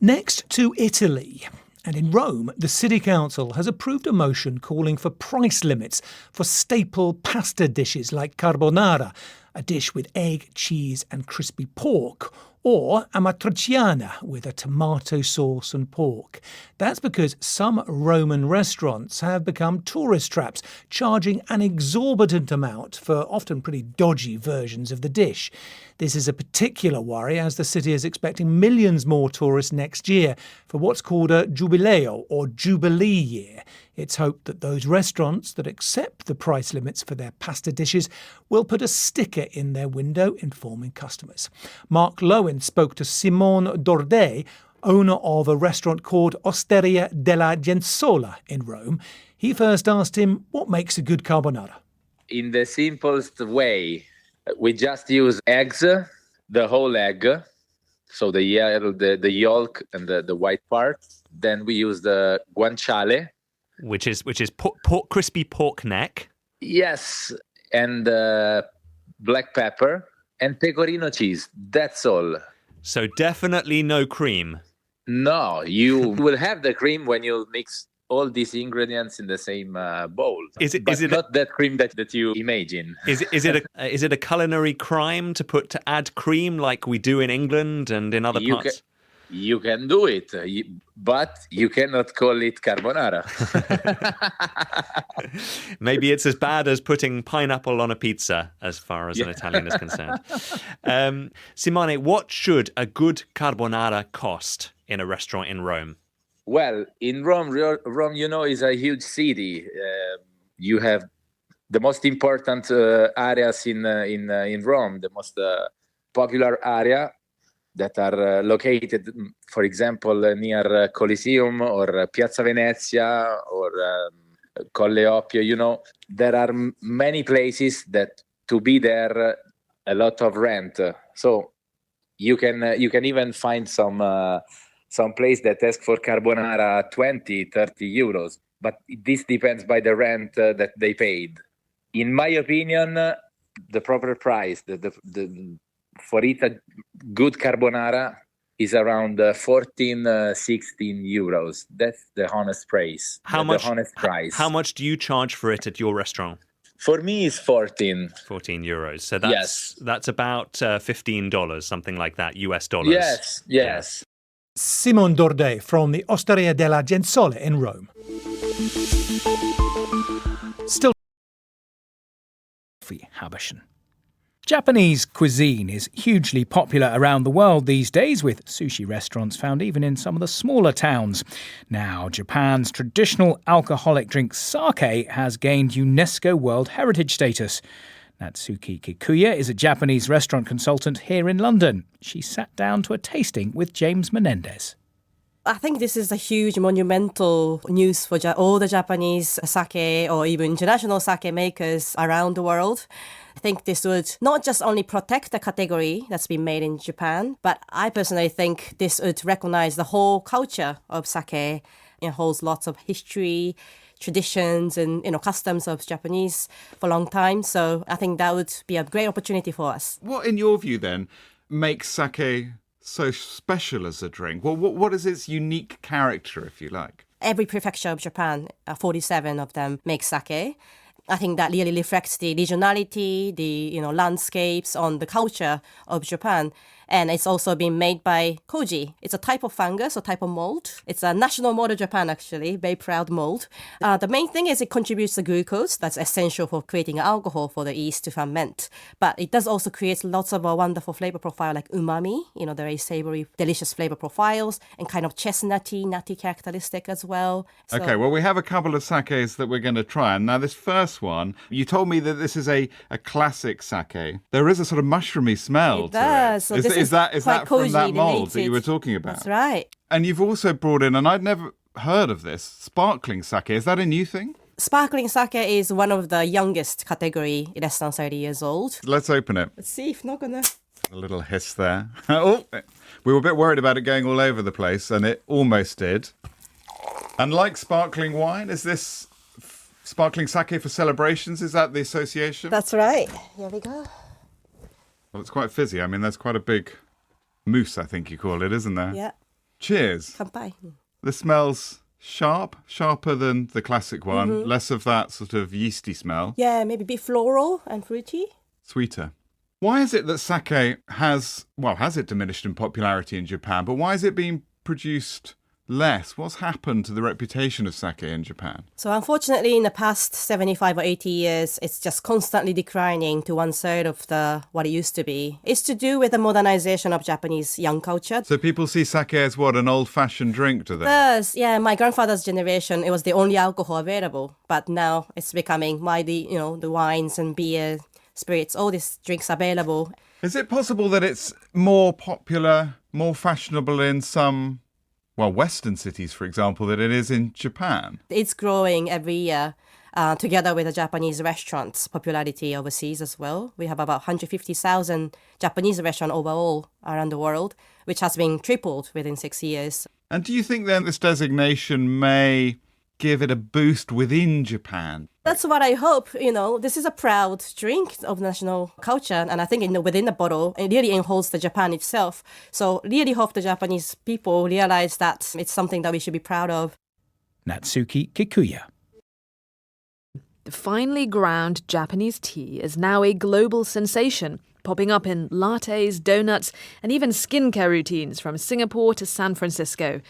Next to Italy. And in Rome, the City Council has approved a motion calling for price limits for staple pasta dishes like carbonara, a dish with egg, cheese and crispy pork, or amatriciana with a tomato sauce and pork. That's because some Roman restaurants have become tourist traps, charging an exorbitant amount for often pretty dodgy versions of the dish. This is a particular worry as the city is expecting millions more tourists next year for what's called a Jubileo or Jubilee year. It's hoped that those restaurants that accept the price limits for their pasta dishes will put a sticker in their window informing customers. Mark Lowen spoke to Simone Dordet, owner of a restaurant called Osteria della Gensola in Rome. He first asked him what makes a good carbonara. In the simplest way, we just use eggs, the whole egg, so the yolk and the white part. Then we use the guanciale, which is crispy pork neck. Yes, and black pepper and pecorino cheese. That's all. So definitely no cream. No, you will have the cream when you mix all these ingredients in the same bowl. Is it not that cream that you imagine? Is it a culinary crime to add cream like we do in England and in other parts? You can do it, but you cannot call it carbonara. Maybe it's as bad as putting pineapple on a pizza, as far as an Italian is concerned. Simone, what should a good carbonara cost in a restaurant in Rome? Well, in Rome, is a huge city. You have the most important areas in Rome, the most popular area that are located, for example, near Colosseum or Piazza Venezia or Colle Oppio. There are many places that to be there, a lot of rent. So you can even find some place that ask for carbonara 20, 30 euros. But this depends by the rent that they paid. In my opinion, the proper price, for it, a good carbonara is around 14, 16 euros. That's the honest price. How much do you charge for it at your restaurant? For me, it's 14. 14 euros. So that's about $15, something like that, US dollars. Yes. Yeah. Simone Dordet from the Osteria della Gensola in Rome. Still Habischen. Japanese cuisine is hugely popular around the world these days, with sushi restaurants found even in some of the smaller towns. Now, Japan's traditional alcoholic drink sake has gained UNESCO World Heritage status. Natsuki Kikuya is a Japanese restaurant consultant here in London. She sat down to a tasting with James Menendez. I think this is a huge monumental news for all the Japanese sake or even international sake makers around the world. I think this would not just only protect the category that's been made in Japan, but I personally think this would recognize the whole culture of sake. It holds lots of history, traditions and customs of Japanese for a long time. So I think that would be a great opportunity for us. What, in your view, then, makes sake so special as a drink? Well, what is its unique character, if you like? Every prefecture of Japan, 47 of them, make sake. I think that really reflects the regionality, the landscapes on the culture of Japan. And it's also been made by koji. It's a type of fungus or type of mold. It's a national mold of Japan, actually, very proud mold. The main thing is it contributes to glucose. That's essential for creating alcohol for the yeast to ferment. But it does also create lots of wonderful flavor profile like umami, very savory, delicious flavor profiles, and kind of chestnutty, nutty characteristic as well. So, okay, well, we have a couple of sakes that we're going to try. And now this first one, you told me that this is a classic sake. There is a sort of mushroomy smell it does. to it. So is that from that mold related. that you were talking about? That's right. And you've also brought in, and I'd never heard of this, sparkling sake. Is that a new thing? Sparkling sake is one of the youngest category, less than 30 years old. Let's open it. Let's see if not gonna... A little hiss there. Oh, we were a bit worried about it going all over the place, and it almost did. And like sparkling wine, is this sparkling sake for celebrations? Is that the association? That's right. Here we go. Well, it's quite fizzy. I mean, there's quite a big mousse, I think you call it, isn't there? Yeah. Cheers. Kanpai. This smells sharper than the classic one. Less of that sort of yeasty smell. Yeah, maybe a bit floral and fruity. Sweeter. Why is it that sake has it diminished in popularity in Japan, but why is it being produced less? What's happened to the reputation of sake in Japan? So unfortunately, in the past 75 or 80 years, it's just constantly declining to one third of what it used to be. It's to do with the modernization of Japanese young culture. So people see sake as what, an old-fashioned drink, do they? Yes, yeah, my grandfather's generation, it was the only alcohol available. But now it's becoming widely, the wines and beer, spirits, all these drinks available. Is it possible that it's more popular, more fashionable in some, Western cities, for example, than it is in Japan? It's growing every year, together with the Japanese restaurants' popularity overseas as well. We have about 150,000 Japanese restaurants overall around the world, which has been tripled within 6 years. And do you think then this designation may give it a boost within Japan? That's what I hope. This is a proud drink of national culture, and I think within the bottle, it really enhances the Japan itself. So really hope the Japanese people realize that it's something that we should be proud of. Natsuki Kikuya. The finely ground Japanese tea is now a global sensation, popping up in lattes, donuts, and even skincare routines from Singapore to San Francisco.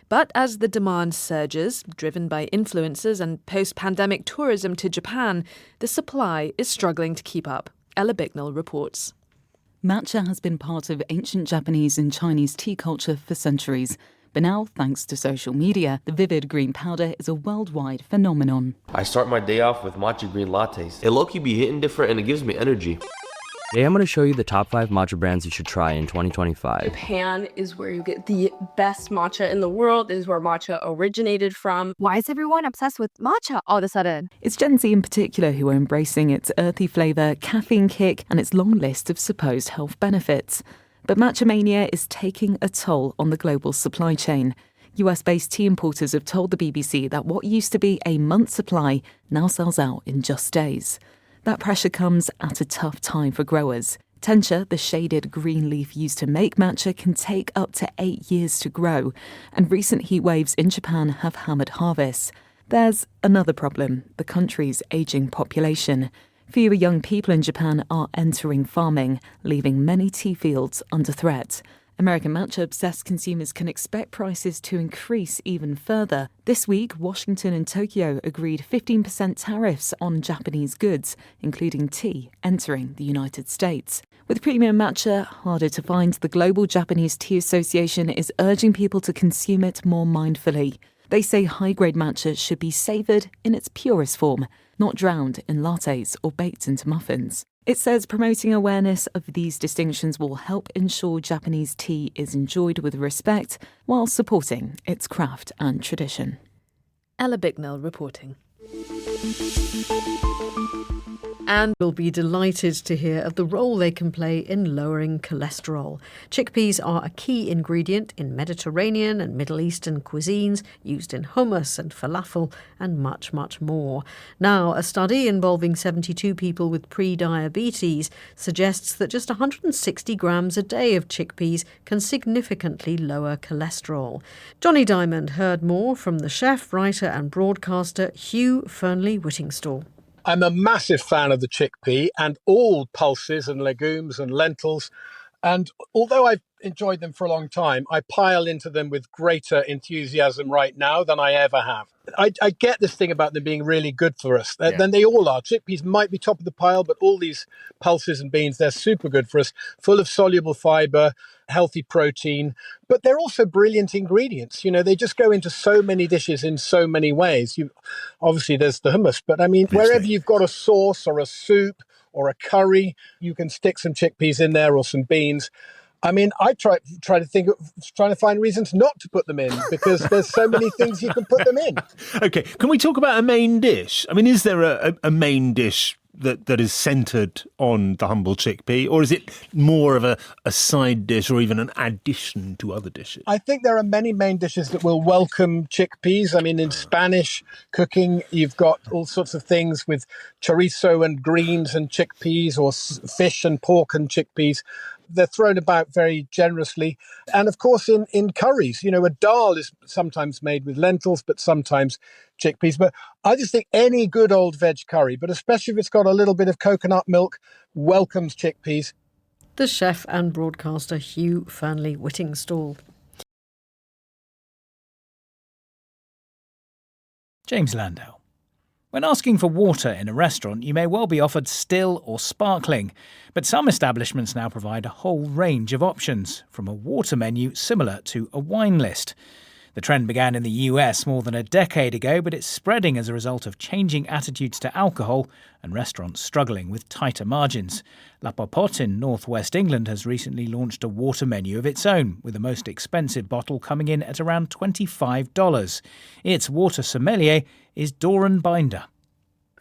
But as the demand surges, driven by influencers and post-pandemic tourism to Japan, the supply is struggling to keep up. Ella Bicknell reports. Matcha has been part of ancient Japanese and Chinese tea culture for centuries. But now, thanks to social media, the vivid green powder is a worldwide phenomenon. I start my day off with matcha green lattes. It low-key be hitting different and it gives me energy. Today I'm going to show you the top 5 matcha brands you should try in 2025. Japan is where you get the best matcha in the world. This is where matcha originated from. Why is everyone obsessed with matcha all of a sudden? It's Gen Z in particular who are embracing its earthy flavour, caffeine kick, and its long list of supposed health benefits. But matcha mania is taking a toll on the global supply chain. US-based tea importers have told the BBC that what used to be a month's supply now sells out in just days. That pressure comes at a tough time for growers. Tencha, the shaded green leaf used to make matcha, can take up to 8 years to grow, and recent heat waves in Japan have hammered harvests. There's another problem: the country's ageing population. Fewer young people in Japan are entering farming, leaving many tea fields under threat. American matcha-obsessed consumers can expect prices to increase even further. This week, Washington and Tokyo agreed 15% tariffs on Japanese goods, including tea, entering the United States. With premium matcha harder to find, the Global Japanese Tea Association is urging people to consume it more mindfully. They say high-grade matcha should be savoured in its purest form, not drowned in lattes or baked into muffins. It says promoting awareness of these distinctions will help ensure Japanese tea is enjoyed with respect while supporting its craft and tradition. Ella Bicknell reporting. And we'll be delighted to hear of the role they can play in lowering cholesterol. Chickpeas are a key ingredient in Mediterranean and Middle Eastern cuisines, used in hummus and falafel and much, much more. Now, a study involving 72 people with pre-diabetes suggests that just 160 grams a day of chickpeas can significantly lower cholesterol. Johnny Diamond heard more from the chef, writer and broadcaster Hugh Fearnley-Whittingstall. I'm a massive fan of the chickpea and all pulses and legumes and lentils. And although I've enjoyed them for a long time, I pile into them with greater enthusiasm right now than I ever have. I get this thing about them being really good for us. Then they all are. Chickpeas might be top of the pile, but all these pulses and beans, they're super good for us, full of soluble fibre, healthy protein, but they're also brilliant ingredients. You know, they just go into so many dishes in so many ways. Obviously, there's the hummus, but I mean, wherever you've got a sauce or a soup or a curry, you can stick some chickpeas in there or some beans. I mean, I try to find reasons not to put them in because there's so many things you can put them in. Okay, can we talk about a main dish? I mean, is there a main dish that is centred on the humble chickpea, or is it more of a side dish or even an addition to other dishes? I think there are many main dishes that will welcome chickpeas. I mean, in Spanish cooking, you've got all sorts of things with chorizo and greens and chickpeas, or fish and pork and chickpeas. They're thrown about very generously. And of course, in curries, a dal is sometimes made with lentils, but sometimes chickpeas. But I just think any good old veg curry, but especially if it's got a little bit of coconut milk, welcomes chickpeas. The chef and broadcaster Hugh Fearnley-Whittingstall. James Landau. When asking for water in a restaurant, you may well be offered still or sparkling, but some establishments now provide a whole range of options, from a water menu similar to a wine list. The trend began in the US more than a decade ago, but it's spreading as a result of changing attitudes to alcohol and restaurants struggling with tighter margins. La Popote in northwest England has recently launched a water menu of its own, with the most expensive bottle coming in at around $25. Its water sommelier is Doran Binder.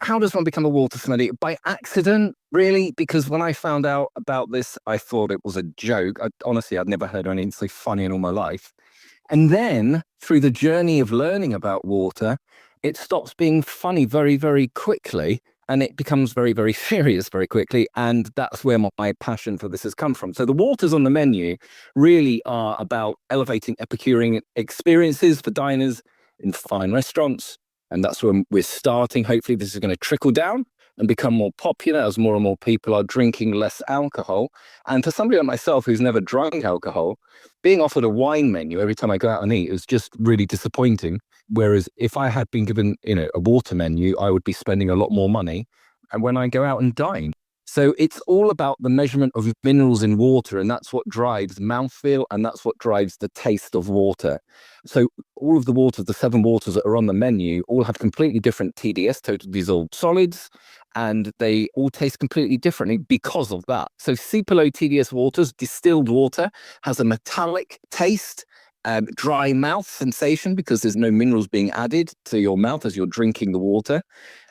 How does one become a water sommelier? By accident, really? Because when I found out about this, I thought it was a joke. Honestly, I'd never heard anything so funny in all my life. And then, through the journey of learning about water, it stops being funny very, very quickly, and it becomes very, very serious very quickly. And that's where my passion for this has come from. So the waters on the menu really are about elevating Epicurean experiences for diners in fine restaurants. And that's where we're starting. Hopefully, this is going to trickle down and become more popular as more and more people are drinking less alcohol. And for somebody like myself who's never drunk alcohol, being offered a wine menu every time I go out and eat is just really disappointing. Whereas if I had been given, a water menu, I would be spending a lot more money and when I go out and dine. So it's all about the measurement of minerals in water, and that's what drives mouthfeel, and that's what drives the taste of water. So all of the waters, the 7 waters that are on the menu, all have completely different TDS, total dissolved solids, and they all taste completely differently because of that. So super low TDS waters, distilled water, has a metallic taste, dry mouth sensation because there's no minerals being added to your mouth as you're drinking the water,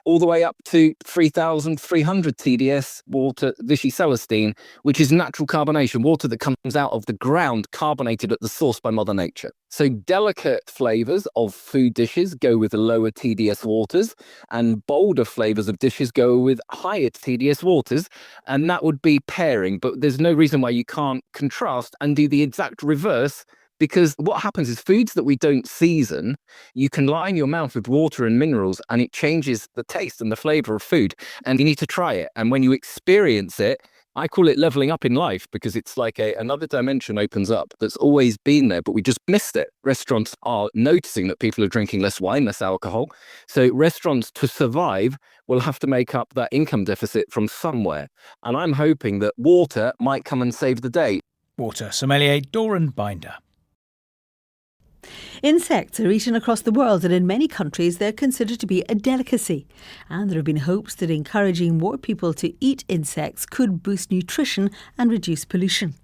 all the way up to 3,300 TDS water, Vichy Celestine, which is natural carbonation, water that comes out of the ground, carbonated at the source by Mother Nature. So delicate flavors of food dishes go with the lower TDS waters, and bolder flavors of dishes go with higher TDS waters, and that would be pairing. But there's no reason why you can't contrast and do the exact reverse. Because what happens is foods that we don't season, you can line your mouth with water and minerals and it changes the taste and the flavor of food. And you need to try it. And when you experience it, I call it leveling up in life because it's like another dimension opens up that's always been there, but we just missed it. Restaurants are noticing that people are drinking less wine, less alcohol. So restaurants, to survive, will have to make up that income deficit from somewhere. And I'm hoping that water might come and save the day. Water sommelier Doran Binder. Insects are eaten across the world, and in many countries they're considered to be a delicacy. And there have been hopes that encouraging more people to eat insects could boost nutrition and reduce pollution.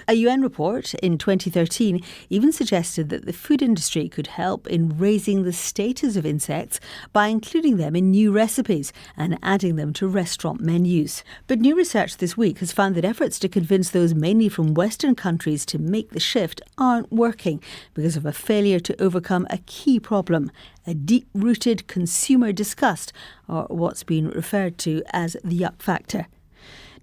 A UN report in 2013 even suggested that the food industry could help in raising the status of insects by including them in new recipes and adding them to restaurant menus. But new research this week has found that efforts to convince those mainly from Western countries to make the shift aren't working because of a failure to overcome a key problem, a deep-rooted consumer disgust, or what's been referred to as the yuck factor.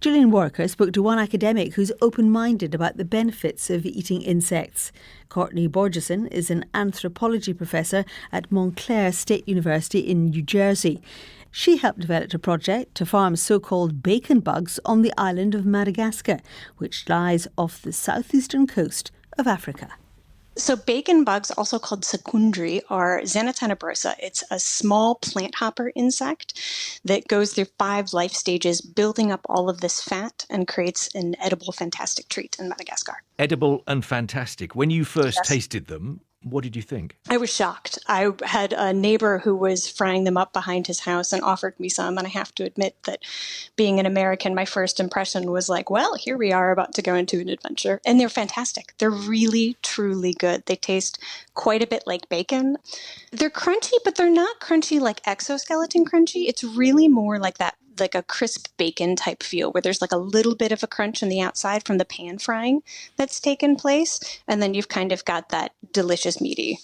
Gillian Walker spoke to one academic who's open-minded about the benefits of eating insects. Courtney Borgeson is an anthropology professor at Montclair State University in New Jersey. She helped develop a project to farm so-called bacon bugs on the island of Madagascar, which lies off the southeastern coast of Africa. So bacon bugs, also called secundri, are Xana tenebrosa. It's a small plant hopper insect that goes through 5 life stages, building up all of this fat and creates an edible, fantastic treat in Madagascar. Edible and fantastic. When you first tasted them, what did you think? I was shocked. I had a neighbor who was frying them up behind his house and offered me some. And I have to admit that being an American, my first impression was like, well, here we are about to go into an adventure. And they're fantastic. They're really, truly good. They taste quite a bit like bacon. They're crunchy, but they're not crunchy like exoskeleton crunchy. It's really more like that, like a crisp bacon type feel where there's like a little bit of a crunch on the outside from the pan frying that's taken place. And then you've kind of got that delicious meaty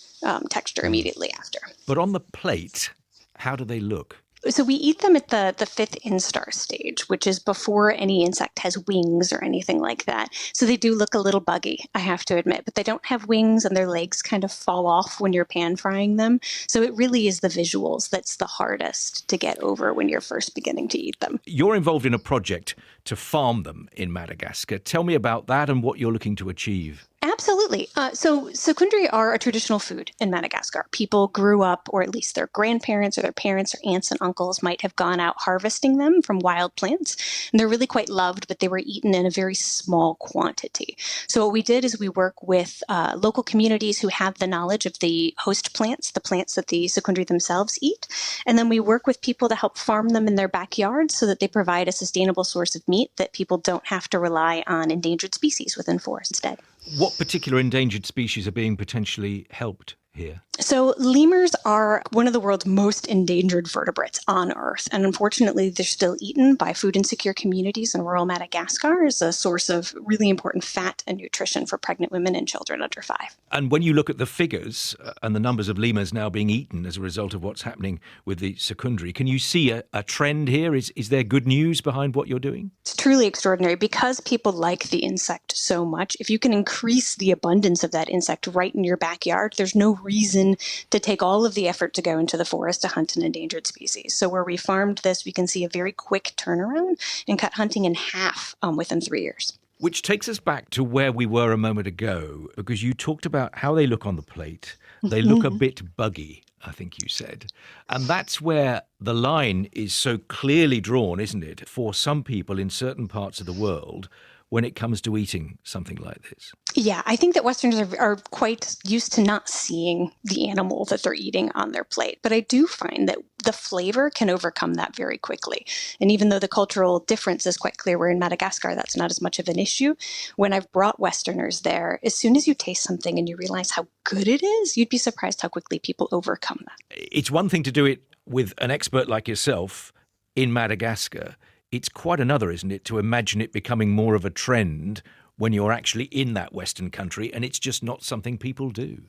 texture immediately after. But on the plate, how do they look? So we eat them at the fifth instar stage, which is before any insect has wings or anything like that. So they do look a little buggy, I have to admit, but they don't have wings and their legs kind of fall off when you're pan frying them. So it really is the visuals that's the hardest to get over when you're first beginning to eat them. You're involved in a project to farm them in Madagascar. Tell me about that and what you're looking to achieve. Absolutely. So secundri are a traditional food in Madagascar. People grew up, or at least their grandparents or their parents or aunts and uncles might have gone out harvesting them from wild plants. And they're really quite loved, but they were eaten in a very small quantity. So what we did is we work with local communities who have the knowledge of the host plants, the plants that the secundri themselves eat. And then we work with people to help farm them in their backyards so that they provide a sustainable source of meat that people don't have to rely on endangered species within forests instead. What particular endangered species are being potentially helped here? So lemurs are one of the world's most endangered vertebrates on Earth. And unfortunately, they're still eaten by food insecure communities in rural Madagascar as a source of really important fat and nutrition for pregnant women and children under 5. And when you look at the figures and the numbers of lemurs now being eaten as a result of what's happening with the secundri, can you see a trend here? Is there good news behind what you're doing? It's truly extraordinary because people like the insect so much. If you can increase the abundance of that insect right in your backyard, there's no reason to take all of the effort to go into the forest to hunt an endangered species. So where we farmed this, we can see a very quick turnaround and cut hunting in half within 3 years. Which takes us back to where we were a moment ago, because you talked about how they look on the plate. They look a bit buggy, I think you said. And that's where the line is so clearly drawn, isn't it, for some people in certain parts of the world when it comes to eating something like this? Yeah, I think that Westerners are quite used to not seeing the animal that they're eating on their plate. But I do find that the flavor can overcome that very quickly. And even though the cultural difference is quite clear, where in Madagascar that's not as much of an issue, when I've brought Westerners there, as soon as you taste something and you realize how good it is, you'd be surprised how quickly people overcome that. It's one thing to do it with an expert like yourself in Madagascar. It's quite another, isn't it, to imagine it becoming more of a trend when you're actually in that Western country and it's just not something people do.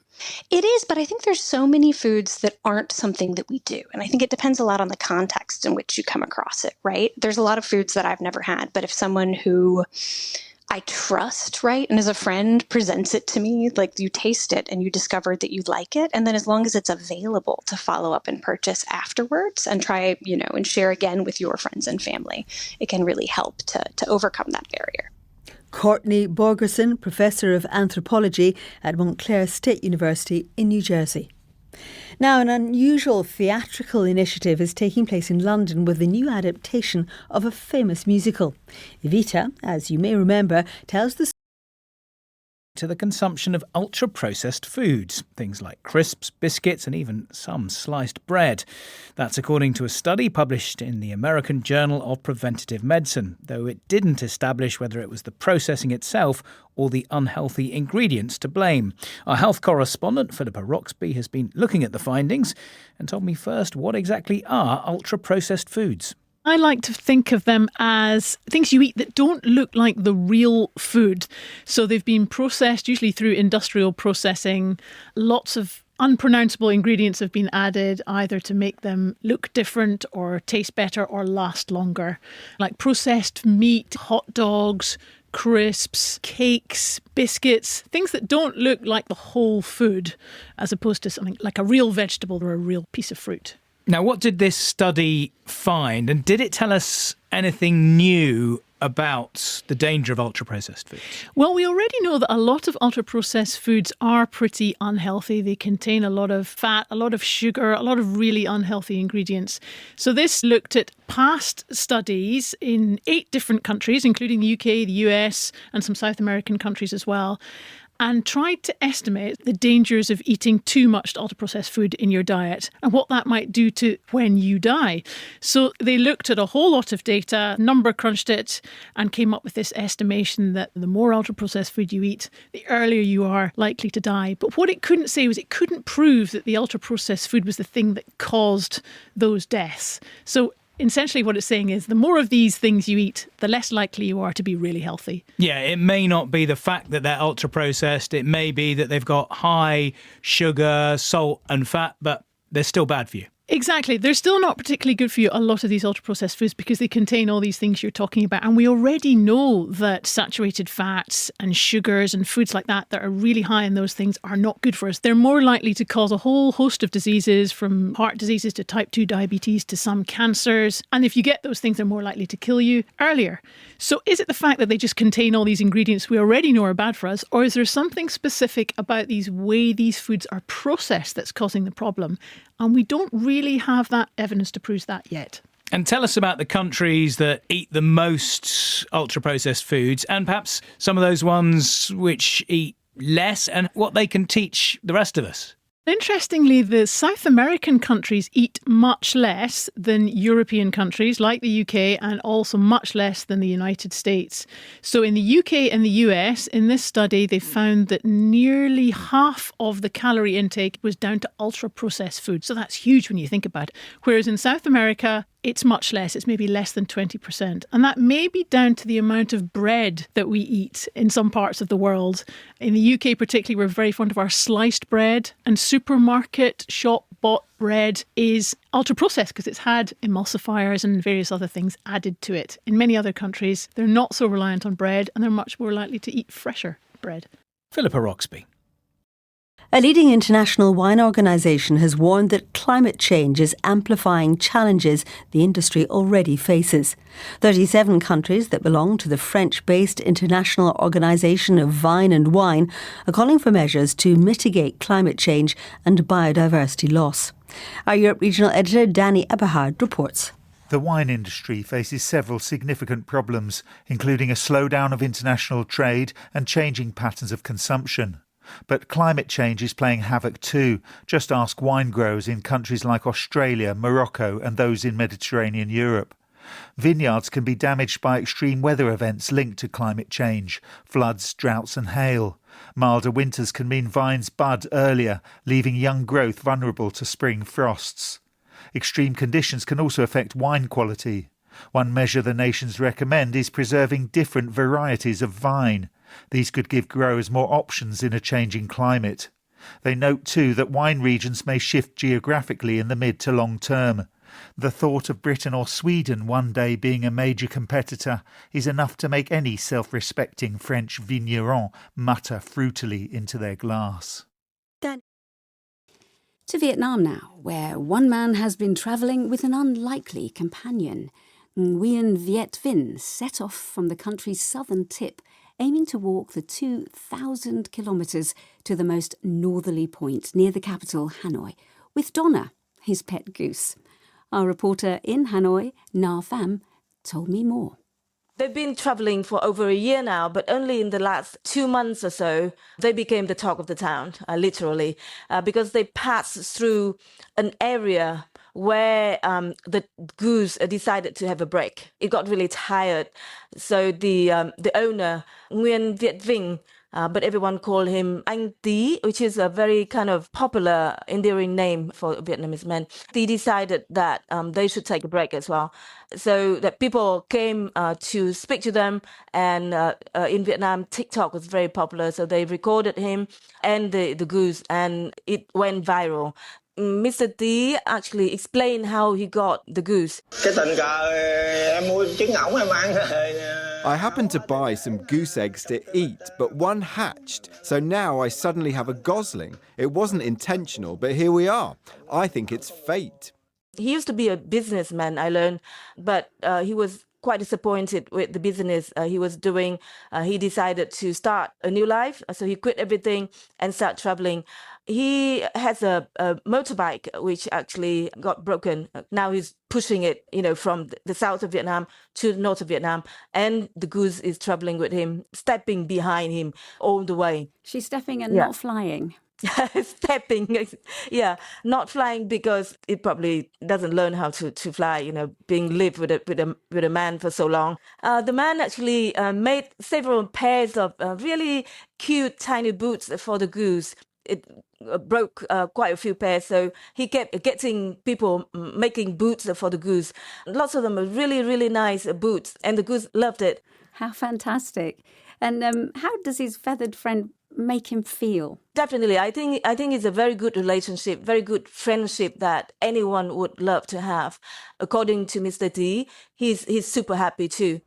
It is, but I think there's so many foods that aren't something that we do. And I think it depends a lot on the context in which you come across it, right? There's a lot of foods that I've never had, but if someone who I trust, right, and as a friend presents it to me, like you taste it and you discover that you like it, and then as long as it's available to follow up and purchase afterwards and try, and share again with your friends and family, it can really help to overcome that barrier. Courtney Borgerson, Professor of Anthropology at Montclair State University in New Jersey. Now, an unusual theatrical initiative is taking place in London with the new adaptation of a famous musical. Evita, as you may remember, tells the to the consumption of ultra-processed foods, things like crisps, biscuits and even some sliced bread. That's according to a study published in the American Journal of Preventive Medicine, though it didn't establish whether it was the processing itself or the unhealthy ingredients to blame. Our health correspondent, Philippa Roxby, has been looking at the findings and told me first what exactly are ultra-processed foods. I like to think of them as things you eat that don't look like the real food. So they've been processed, usually through industrial processing. Lots of unpronounceable ingredients have been added, either to make them look different or taste better or last longer. Like processed meat, hot dogs, crisps, cakes, biscuits, things that don't look like the whole food, as opposed to something like a real vegetable or a real piece of fruit. Now, what did this study find, and did it tell us anything new about the danger of ultra-processed foods? Well, we already know that a lot of ultra-processed foods are pretty unhealthy. They contain a lot of fat, a lot of sugar, a lot of really unhealthy ingredients. So this looked at past studies in 8 different countries, including the UK, the US, and some South American countries as well, and tried to estimate the dangers of eating too much ultra-processed food in your diet and what that might do to when you die. So they looked at a whole lot of data, number crunched it, and came up with this estimation that the more ultra-processed food you eat, the earlier you are likely to die. But what it couldn't say was it couldn't prove that the ultra-processed food was the thing that caused those deaths. So essentially what it's saying is the more of these things you eat, the less likely you are to be really healthy. Yeah, it may not be the fact that they're ultra-processed. It may be that they've got high sugar, salt and fat, but they're still bad for you. Exactly. They're still not particularly good for you, a lot of these ultra-processed foods, because they contain all these things you're talking about. And we already know that saturated fats and sugars and foods like that are really high in those things are not good for us. They're more likely to cause a whole host of diseases, from heart diseases to type 2 diabetes to some cancers. And if you get those things, they're more likely to kill you earlier. So is it the fact that they just contain all these ingredients we already know are bad for us, or is there something specific about these way these foods are processed that's causing the problem? And we don't really have that evidence to prove that yet. And tell us about the countries that eat the most ultra-processed foods, and perhaps some of those ones which eat less, and what they can teach the rest of us. Interestingly, the South American countries eat much less than European countries like the UK, and also much less than the United States. So in the UK and the US, in this study, they found that nearly half of the calorie intake was down to ultra-processed food. So that's huge when you think about it. Whereas in South America, it's much less. It's maybe less than 20%. And that may be down to the amount of bread that we eat in some parts of the world. In the UK particularly, we're very fond of our sliced bread, and supermarket shop bought bread is ultra-processed because it's had emulsifiers and various other things added to it. In many other countries, they're not so reliant on bread, and they're much more likely to eat fresher bread. Philippa Roxby. A leading international wine organisation has warned that climate change is amplifying challenges the industry already faces. 37 countries that belong to the French-based International Organisation of Vine and Wine are calling for measures to mitigate climate change and biodiversity loss. Our Europe Regional Editor Danny Eberhard reports. The wine industry faces several significant problems, including a slowdown of international trade and changing patterns of consumption. But climate change is playing havoc too. Just ask wine growers in countries like Australia, Morocco and those in Mediterranean Europe. Vineyards can be damaged by extreme weather events linked to climate change, floods, droughts and hail. Milder winters can mean vines bud earlier, leaving young growth vulnerable to spring frosts. Extreme conditions can also affect wine quality. One measure the nations recommend is preserving different varieties of vine. These could give growers more options in a changing climate. They note too that wine regions may shift geographically in the mid to long term. The thought of Britain or Sweden one day being a major competitor is enough to make any self-respecting French vigneron mutter fruitily into their glass. To Vietnam now, where one man has been travelling with an unlikely companion. Nguyen Viet Vinh set off from the country's southern tip, aiming to walk the 2,000 kilometres to the most northerly point near the capital, Hanoi, with Donna, his pet goose. Our reporter in Hanoi, Na Pham, told me more. They've been travelling for over a year now, but only in the last 2 months or so, they became the talk of the town, literally, because they passed through an area where the goose decided to have a break. It got really tired. So the owner, Nguyen Viet Vinh, but everyone called him Anh Tí, which is a very kind of popular, endearing name for Vietnamese men. He decided that they should take a break as well. So that people came to speak to them, and in Vietnam, TikTok was very popular. So they recorded him and the goose, and it went viral. Mr. Tí actually explained how he got the goose. I happened to buy some goose eggs to eat, but one hatched. So now I suddenly have a gosling. It wasn't intentional, but here we are. I think it's fate. He used to be a businessman, I learned, but he was quite disappointed with the business he was doing. He decided to start a new life, so he quit everything and started traveling. He has a motorbike which actually got broken. Now he's pushing it, from the south of Vietnam to the north of Vietnam, and the goose is traveling with him, stepping behind him all the way. She's stepping and not flying. Stepping, yeah, not flying because it probably doesn't learn how to fly. Being lived with a man for so long. The man actually made several pairs of really cute tiny boots for the goose. It broke quite a few pairs, so he kept getting people making boots for the goose. Lots of them are really, really nice boots, and the goose loved it. How fantastic. And how does his feathered friend make him feel? Definitely. I think it's a very good relationship, very good friendship that anyone would love to have. According to Mr. D, he's super happy too.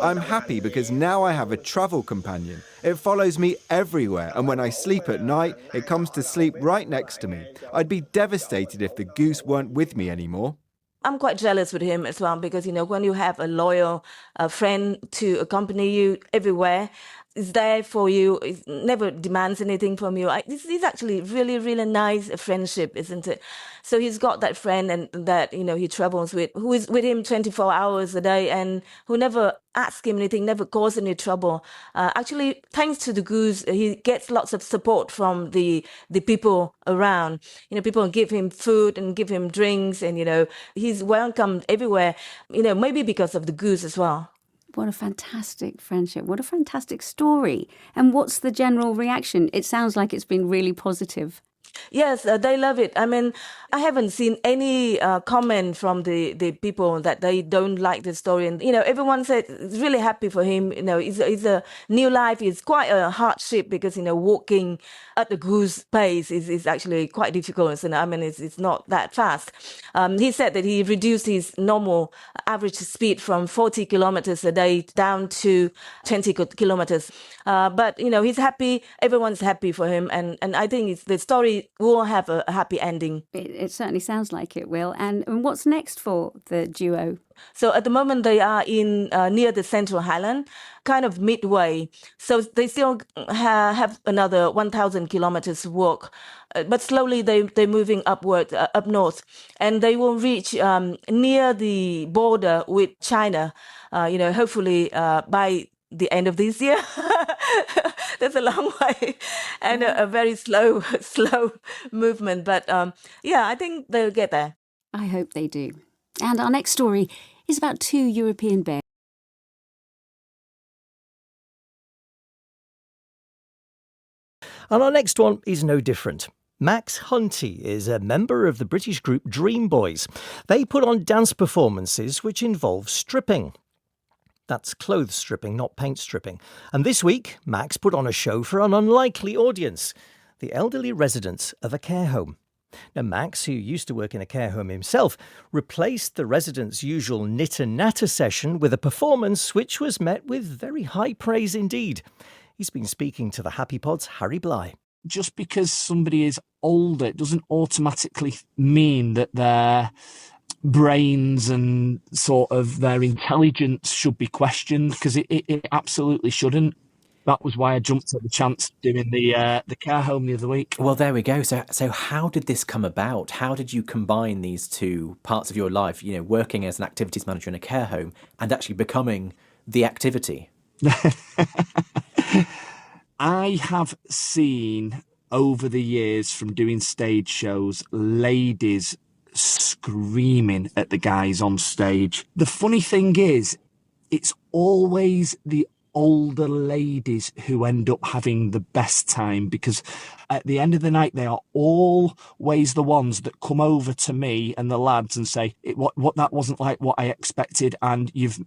I'm happy because now I have a travel companion. It follows me everywhere, and when I sleep at night, it comes to sleep right next to me. I'd be devastated if the goose weren't with me anymore. I'm quite jealous with him as well because, when you have a loyal friend to accompany you everywhere, is there for you, it never demands anything from you. This is actually really, really nice friendship, isn't it? So he's got that friend and that, he travels with, who is with him 24 hours a day and who never asks him anything, never causes any trouble. Actually, thanks to the goose, he gets lots of support from the people around. People give him food and give him drinks and, he's welcomed everywhere, maybe because of the goose as well. What a fantastic friendship. What a fantastic story. And what's the general reaction? It sounds like it's been really positive. Yes, they love it. I mean, I haven't seen any comment from the people that they don't like the story. And, everyone said it's really happy for him. It's a new life. It's quite a hardship because, walking at the goose pace is actually quite difficult. And I mean, it's not that fast. He said that he reduced his normal average speed from 40 kilometers a day down to 20 kilometers. But, he's happy. Everyone's happy for him. And I think the story will have a happy ending. It certainly sounds like it will. And what's next for the duo? So at the moment they are in near the Central Highland, kind of midway. So they still have another 1,000 kilometers to walk. But slowly they're moving upward, up north. And they will reach near the border with China, hopefully by the end of this year. That's a long way and a very slow movement. But I think they'll get there. I hope they do. And our next story is about 2 European bears. And our next one is no different. Max Hunty is a member of the British group Dream Boys. They put on dance performances which involve stripping. That's clothes stripping, not paint stripping. And this week, Max put on a show for an unlikely audience, the elderly residents of a care home. Now, Max, who used to work in a care home himself, replaced the residents' usual knit and natter session with a performance which was met with very high praise indeed. He's been speaking to the Happy Pod's Harry Bly. Just because somebody is older, it doesn't automatically mean that their brains and sort of their intelligence should be questioned, because it absolutely shouldn't. That was why I jumped at the chance doing the care home the other week. Well, there we go. So how did this come about? How did you combine these two parts of your life, working as an activities manager in a care home and actually becoming the activity? I have seen over the years from doing stage shows, ladies screaming at the guys on stage. The funny thing is, it's always the older ladies who end up having the best time, because at the end of the night they are always the ones that come over to me and the lads and say, what that wasn't like what I expected. And you've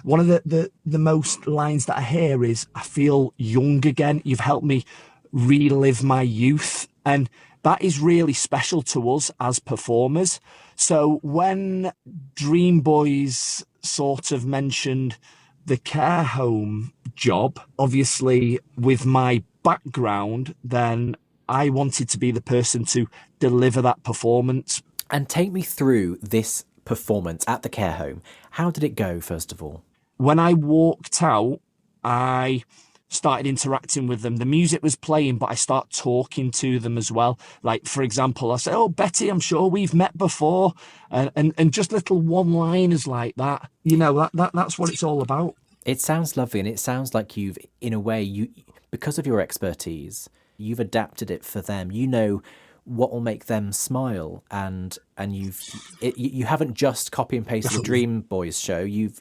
one of the most lines that I hear is, I feel young again, you've helped me relive my youth. And that is really special to us as performers. So when Dream Boys sort of mentioned the care home job, obviously with my background, then I wanted to be the person to deliver that performance. And take me through this performance at the care home. How did it go, first of all? When I walked out, I started interacting with them. The music was playing, but I start talking to them as well. Like, for example, I say, "Oh, Betty, I'm sure we've met before," and just little one-liners like that. That's what it's all about. It sounds lovely, and it sounds like you've, in a way, because of your expertise, you've adapted it for them. You know what will make them smile, and you haven't just copy and pasted the Dream Boys show. You've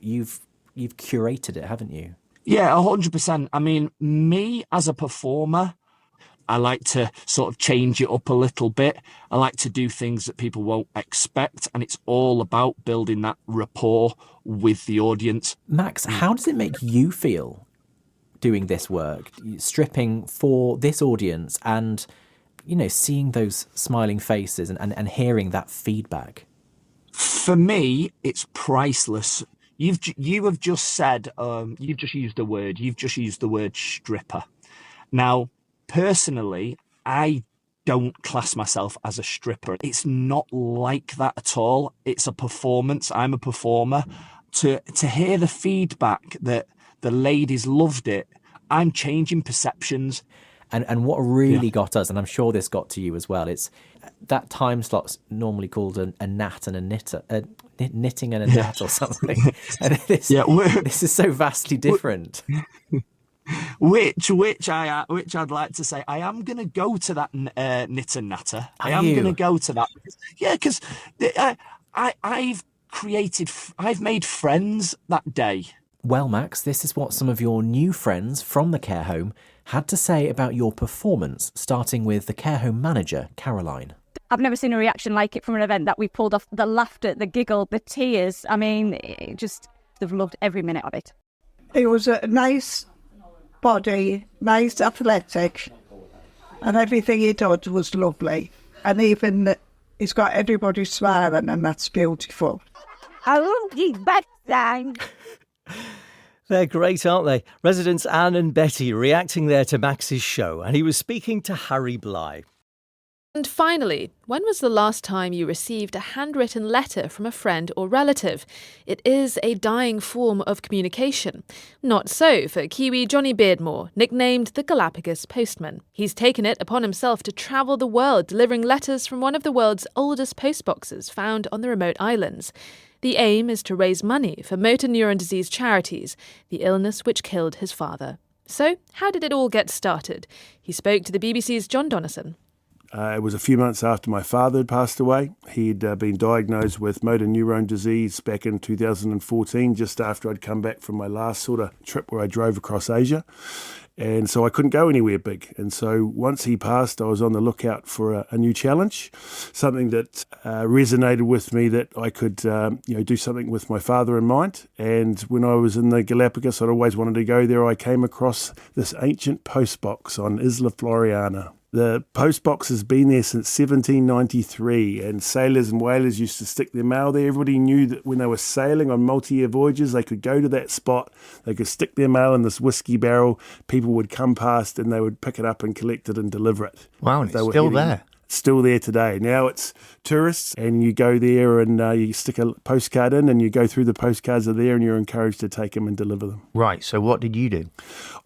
curated it, haven't you? Yeah, 100%. I mean, me as a performer, I like to sort of change it up a little bit. I like to do things that people won't expect, and it's all about building that rapport with the audience. Max, how does it make you feel doing this work, stripping for this audience and, seeing those smiling faces and hearing that feedback? For me, it's priceless. You have just said, you've just used the word stripper. Now, personally, I don't class myself as a stripper. It's not like that at all. It's a performance. I'm a performer. To hear the feedback that the ladies loved it, I'm changing perceptions. And what really got us, and I'm sure this got to you as well, it's that time slot's normally called a gnat and a knitter, knitting and a gnat or something. And this is so vastly different. Which I'd like to say, I am going to go to that knit and natter. I am going to go to that. Yeah, because I've made friends that day. Well, Max, this is what some of your new friends from the care home had to say about your performance, starting with the care home manager, Caroline. I've never seen a reaction like it from an event that we pulled off. The laughter, the giggle, the tears. I mean, they've loved every minute of it. It was a nice body, nice athletic, and everything he did was lovely. And even he's got everybody smiling, and that's beautiful. I love his bedtime. They're great, aren't they? Residents Anne and Betty reacting there to Max's show, and he was speaking to Harry Bly. And finally, when was the last time you received a handwritten letter from a friend or relative? It is a dying form of communication. Not so for Kiwi Johnny Beardmore, nicknamed the Galapagos Postman. He's taken it upon himself to travel the world delivering letters from one of the world's oldest postboxes found on the remote islands. The aim is to raise money for motor neuron disease charities, the illness which killed his father. So, how did it all get started? He spoke to the BBC's John Donnison. It was a few months after my father had passed away. He'd been diagnosed with motor neuron disease back in 2014, just after I'd come back from my last sort of trip where I drove across Asia. And so I couldn't go anywhere big. And so once he passed, I was on the lookout for a new challenge, something that resonated with me, that I could do something with my father in mind. And when I was in the Galapagos, I'd always wanted to go there. I came across this ancient postbox on Isla Floriana. The postbox has been there since 1793, and sailors and whalers used to stick their mail there. Everybody knew that when they were sailing on multi-year voyages, they could go to that spot, they could stick their mail in this whiskey barrel, people would come past and they would pick it up and collect it and deliver it. Wow, and it's still there. Still there today. Now it's tourists, and you go there and you stick a postcard in and you go through the postcards are there, and you're encouraged to take them and deliver them. Right, so what did you do?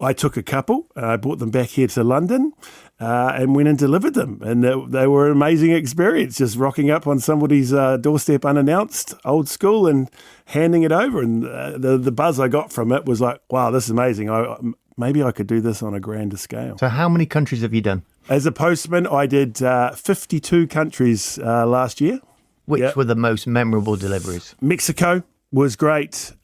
I took a couple, I brought them back here to London and went and delivered them. And they were an amazing experience, just rocking up on somebody's doorstep unannounced, old school, and handing it over. And the buzz I got from it was like, wow, this is amazing. Maybe I could do this on a grander scale. So how many countries have you done? As a postman, I did 52 countries last year. Which were the most memorable deliveries? Mexico was great.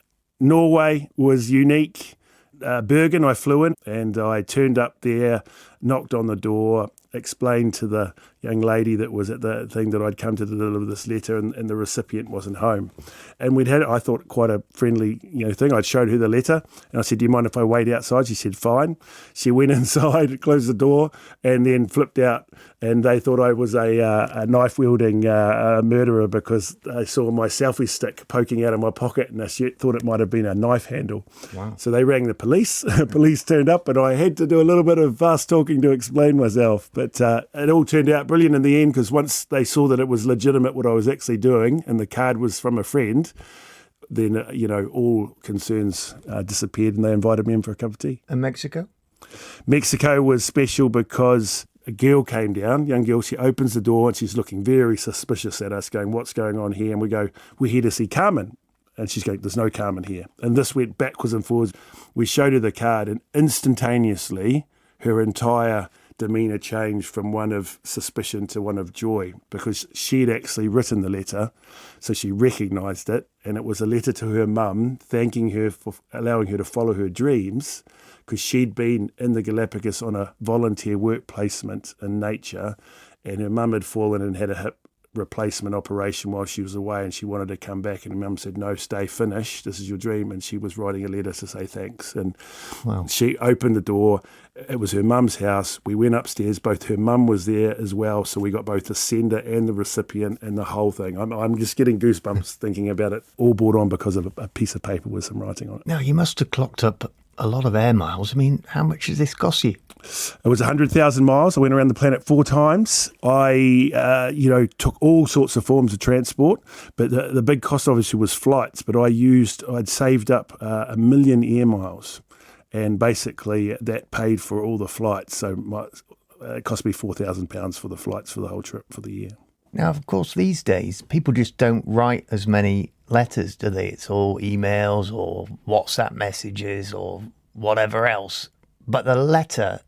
Norway was unique. Bergen, I flew in, and I turned up there, knocked on the door, explained to the young lady that was at the thing that I'd come to deliver this letter, and the recipient wasn't home. And we'd had, I thought, quite a friendly thing. I'd showed her the letter, and I said, do you mind if I wait outside? She said, fine. She went inside, closed the door, and then flipped out. And they thought I was a knife-wielding murderer because they saw my selfie stick poking out of my pocket, and they thought it might have been a knife handle. Wow. So they rang the police. Police turned up, and I had to do a little bit of fast talking to explain myself. But it all turned out brilliant in the end, because once they saw that it was legitimate what I was actually doing, and the card was from a friend, then all concerns disappeared, and they invited me in for a cup of tea. And Mexico? Mexico was special because a girl came down, young girl. She opens the door and she's looking very suspicious at us, going, what's going on here? And we go, we're here to see Carmen. And she's going, there's no Carmen here. And this went backwards and forwards. We showed her the card, and instantaneously her entire demeanour changed from one of suspicion to one of joy, because she'd actually written the letter, so she recognised it, and it was a letter to her mum thanking her for allowing her to follow her dreams, because she'd been in the Galapagos on a volunteer work placement in nature, and her mum had fallen and had a hip replacement operation while she was away, and she wanted to come back, and Mum said, no, stay, finish, this is your dream. And she was writing a letter to say thanks. And she opened the door. It was her mum's house. We went upstairs. Both her mum was there as well, so we got both the sender and the recipient and the whole thing. I'm just getting goosebumps thinking about it, all brought on because of a piece of paper with some writing on it. Now, you must have clocked up a lot of air miles. I mean, how much does this cost you? It was 100,000 miles. I went around the planet 4 times. I, took all sorts of forms of transport, but the big cost obviously was flights. But I'd saved up 1 million air miles, and basically that paid for all the flights. So it cost me £4,000 for the flights for the whole trip for the year. Now, of course, these days, people just don't write as many letters, do they? It's all emails or WhatsApp messages or whatever else. But the letter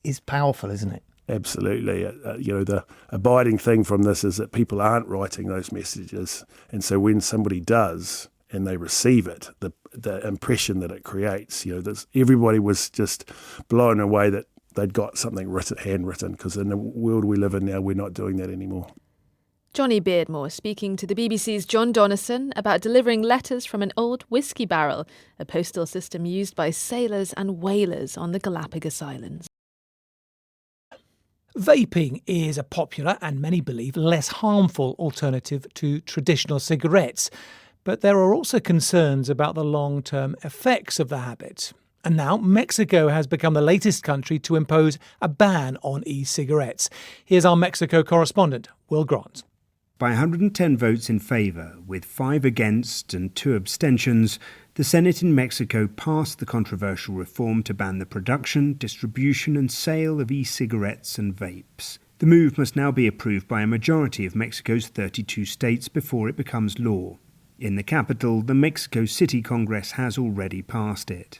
is powerful, isn't it? Absolutely. The abiding thing from this is that people aren't writing those messages. And so when somebody does and they receive it, the impression that it creates, everybody was just blown away that they'd got something handwritten, because in the world we live in now, we're not doing that anymore. Johnny Beardmore speaking to the BBC's John Donnison about delivering letters from an old whiskey barrel, a postal system used by sailors and whalers on the Galapagos Islands. Vaping is a popular and many believe less harmful alternative to traditional cigarettes, but there are also concerns about the long-term effects of the habit. And now Mexico has become the latest country to impose a ban on e-cigarettes. Here's our Mexico correspondent, Will Grant. By 110 votes in favour, with 5 against and 2 abstentions, the Senate in Mexico passed the controversial reform to ban the production, distribution and sale of e-cigarettes and vapes. The move must now be approved by a majority of Mexico's 32 states before it becomes law. In the capital, the Mexico City Congress has already passed it.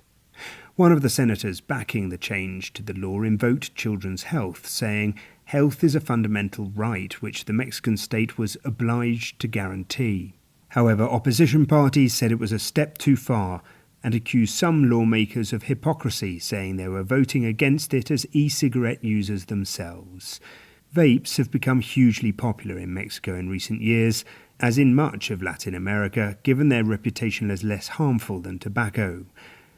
One of the senators backing the change to the law invoked children's health, saying health is a fundamental right which the Mexican state was obliged to guarantee. However, opposition parties said it was a step too far and accused some lawmakers of hypocrisy, saying they were voting against it as e-cigarette users themselves. Vapes have become hugely popular in Mexico in recent years, as in much of Latin America, given their reputation as less harmful than tobacco.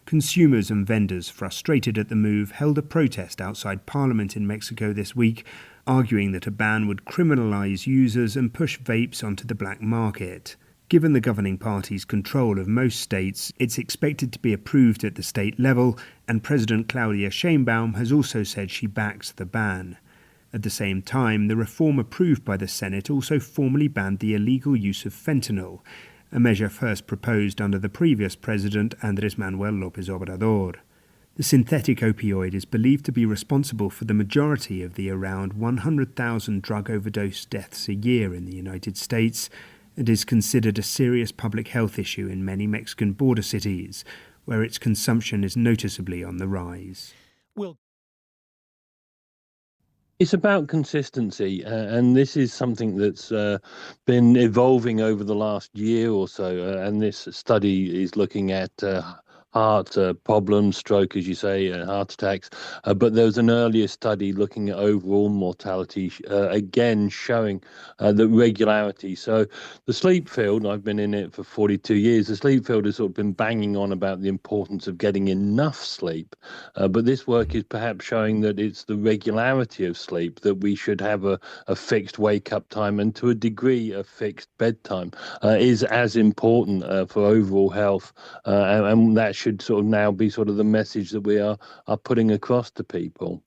Consumers and vendors, frustrated at the move, held a protest outside Parliament in Mexico this week, arguing that a ban would criminalise users and push vapes onto the black market. Given the governing party's control of most states, it's expected to be approved at the state level, and President Claudia Sheinbaum has also said she backs the ban. At the same time, the reform approved by the Senate also formally banned the illegal use of fentanyl, a measure first proposed under the previous president, Andrés Manuel López Obrador. The synthetic opioid is believed to be responsible for the majority of the around 100,000 drug overdose deaths a year in the United States, and is considered a serious public health issue in many Mexican border cities, where its consumption is noticeably on the rise. It's about consistency, and this is something that's been evolving over the last year or so, and this study is looking at heart problems, stroke, as you say, heart attacks. But there was an earlier study looking at overall mortality, again showing the regularity. So the sleep field, I've been in it for 42 years, the sleep field has sort of been banging on about the importance of getting enough sleep. But this work is perhaps showing that it's the regularity of sleep, that we should have a fixed wake-up time, and to a degree a fixed bedtime is as important for overall health, and that should sort of now be sort of the message that we are putting across to people.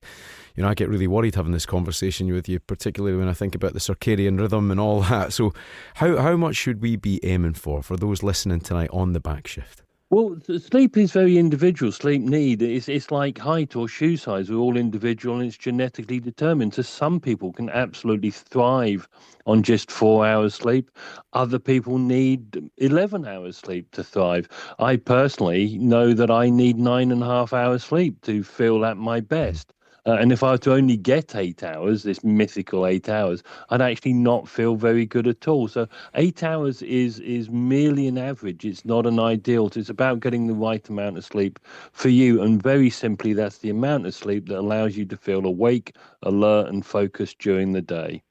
You know, I get really worried having this conversation with you, particularly when I think about the circadian rhythm and all that. So how much should we be aiming for those listening tonight on the back shift? Well, sleep is very individual. Sleep need, it's like height or shoe size. We're all individual and it's genetically determined. So some people can absolutely thrive on just 4 hours sleep. Other people need 11 hours sleep to thrive. I personally know that I need 9.5 hours sleep to feel at my best. And if I were to only get 8 hours, this mythical 8 hours, I'd actually not feel very good at all. So 8 hours is merely an average. It's not an ideal. It's about getting the right amount of sleep for you. And very simply, that's the amount of sleep that allows you to feel awake, alert and focused during the day.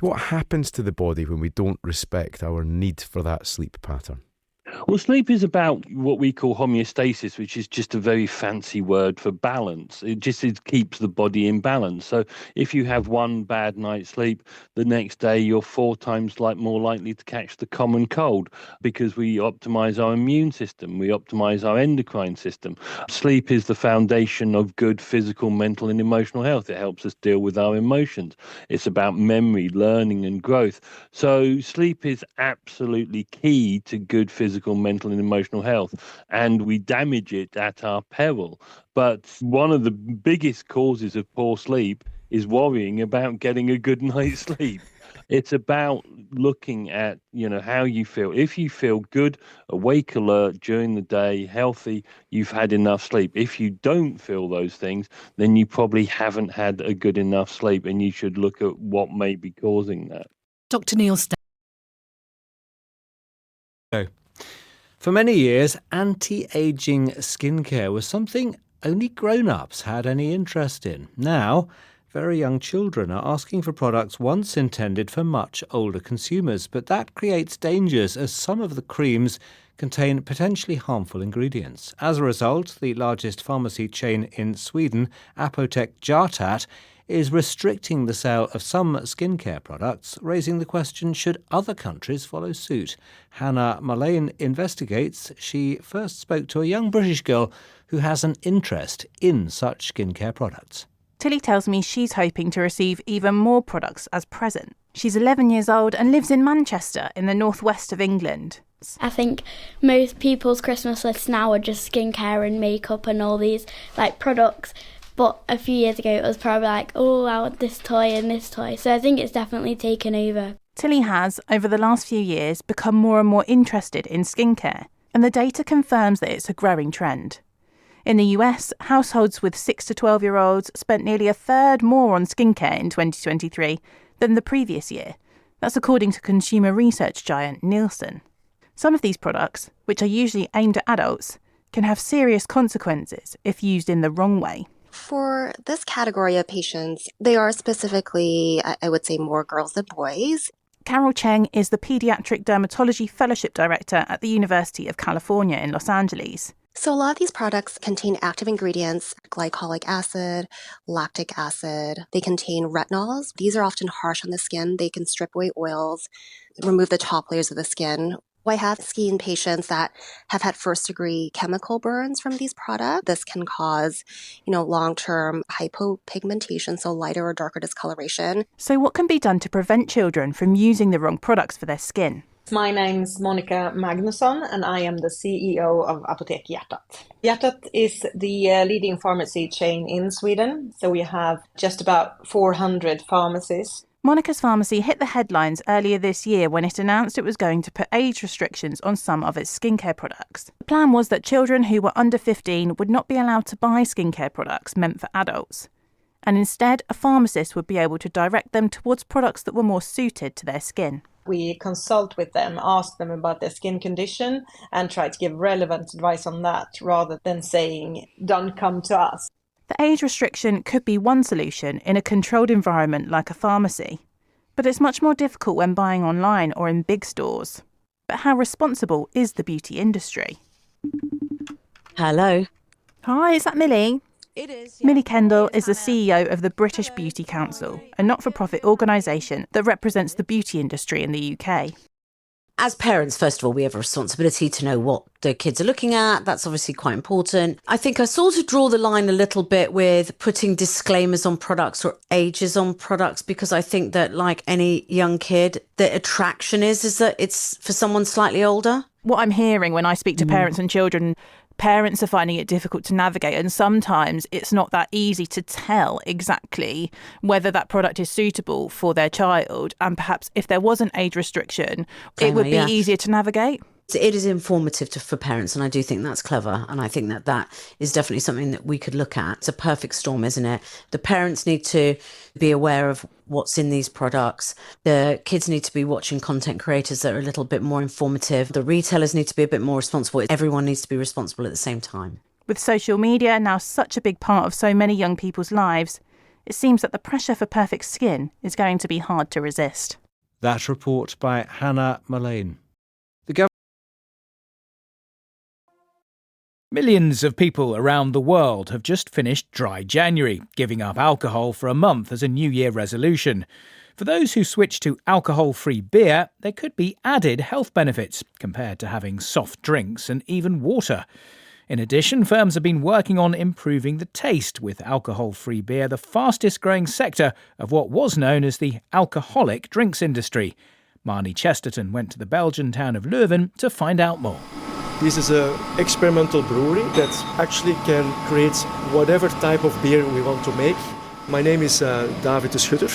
What happens to the body when we don't respect our need for that sleep pattern? Well, sleep is about what we call homeostasis, which is just a very fancy word for balance. It keeps the body in balance. So if you have one bad night's sleep, the next day you're 4 times more likely to catch the common cold, because we optimize our immune system, we optimize our endocrine system. Sleep is the foundation of good physical, mental, and emotional health. It helps us deal with our emotions. It's about memory, learning, and growth. So sleep is absolutely key to good physical, mental, and emotional health, and we damage it at our peril. But one of the biggest causes of poor sleep is worrying about getting a good night's sleep. It's about looking at, how you feel. If you feel good, awake, alert during the day, healthy, you've had enough sleep. If you don't feel those things, then you probably haven't had a good enough sleep, and you should look at what may be causing that. Dr. Neil Stanley. For many years, anti-aging skincare was something only grown-ups had any interest in. Now, very young children are asking for products once intended for much older consumers, but that creates dangers as some of the creams contain potentially harmful ingredients. As a result, the largest pharmacy chain in Sweden, Apotek Hjärtat, is restricting the sale of some skincare products, raising the question, should other countries follow suit? Hannah Mullane investigates. She first spoke to a young British girl who has an interest in such skincare products. Tilly tells me she's hoping to receive even more products as present. She's 11 years old and lives in Manchester in the northwest of England. I think most people's Christmas lists now are just skincare and makeup and all these products. But a few years ago, it was probably I want this toy and this toy. So I think it's definitely taken over. Tilly has, over the last few years, become more and more interested in skincare. And the data confirms that it's a growing trend. In the US, households with 6 to 12-year-olds spent nearly a third more on skincare in 2023 than the previous year. That's according to consumer research giant Nielsen. Some of these products, which are usually aimed at adults, can have serious consequences if used in the wrong way. For this category of patients, they are specifically, I would say, more girls than boys. Carol Cheng is the Pediatric Dermatology Fellowship Director at the University of California in Los Angeles. So a lot of these products contain active ingredients, glycolic acid, lactic acid. They contain retinols. These are often harsh on the skin. They can strip away oils, remove the top layers of the skin. I have seen patients that have had first-degree chemical burns from these products. This can cause, long-term hypopigmentation, so lighter or darker discoloration. So what can be done to prevent children from using the wrong products for their skin? My name's Monica Magnusson, and I am the CEO of Apotek Hjärtat. Hjärtat is the leading pharmacy chain in Sweden, so we have just about 400 pharmacies. Monica's pharmacy hit the headlines earlier this year when it announced it was going to put age restrictions on some of its skincare products. The plan was that children who were under 15 would not be allowed to buy skincare products meant for adults. And instead, a pharmacist would be able to direct them towards products that were more suited to their skin. We consult with them, ask them about their skin condition, and try to give relevant advice on that rather than saying, don't come to us. The age restriction could be one solution in a controlled environment like a pharmacy, but it's much more difficult when buying online or in big stores. But how responsible is the beauty industry? Hello. Hi, is that Millie? It is. Millie Kendall is the CEO of the British Beauty Council, a not-for-profit organisation that represents the beauty industry in the UK. As parents, first of all, we have a responsibility to know what the kids are looking at. That's obviously quite important. I think I sort of draw the line a little bit with putting disclaimers on products or ages on products, because I think that, like any young kid, the attraction is that it's for someone slightly older. What I'm hearing when I speak to parents and children, parents are finding it difficult to navigate, and sometimes it's not that easy to tell exactly whether that product is suitable for their child, and perhaps if there was an age restriction, it would be easier to navigate. It is informative for parents, and I do think that's clever, and I think that is definitely something that we could look at. It's a perfect storm, isn't it? The parents need to be aware of what's in these products. The kids need to be watching content creators that are a little bit more informative. The retailers need to be a bit more responsible. Everyone needs to be responsible at the same time. With social media now such a big part of so many young people's lives, it seems that the pressure for perfect skin is going to be hard to resist. That report by Hannah Mullane. Millions of people around the world have just finished Dry January, giving up alcohol for a month as a New Year resolution. For those who switch to alcohol-free beer, there could be added health benefits compared to having soft drinks and even water. In addition, firms have been working on improving the taste, with alcohol-free beer the fastest-growing sector of what was known as the alcoholic drinks industry. Marnie Chesterton went to the Belgian town of Leuven to find out more. This is an experimental brewery that actually can create whatever type of beer we want to make. My name is David de Schutter,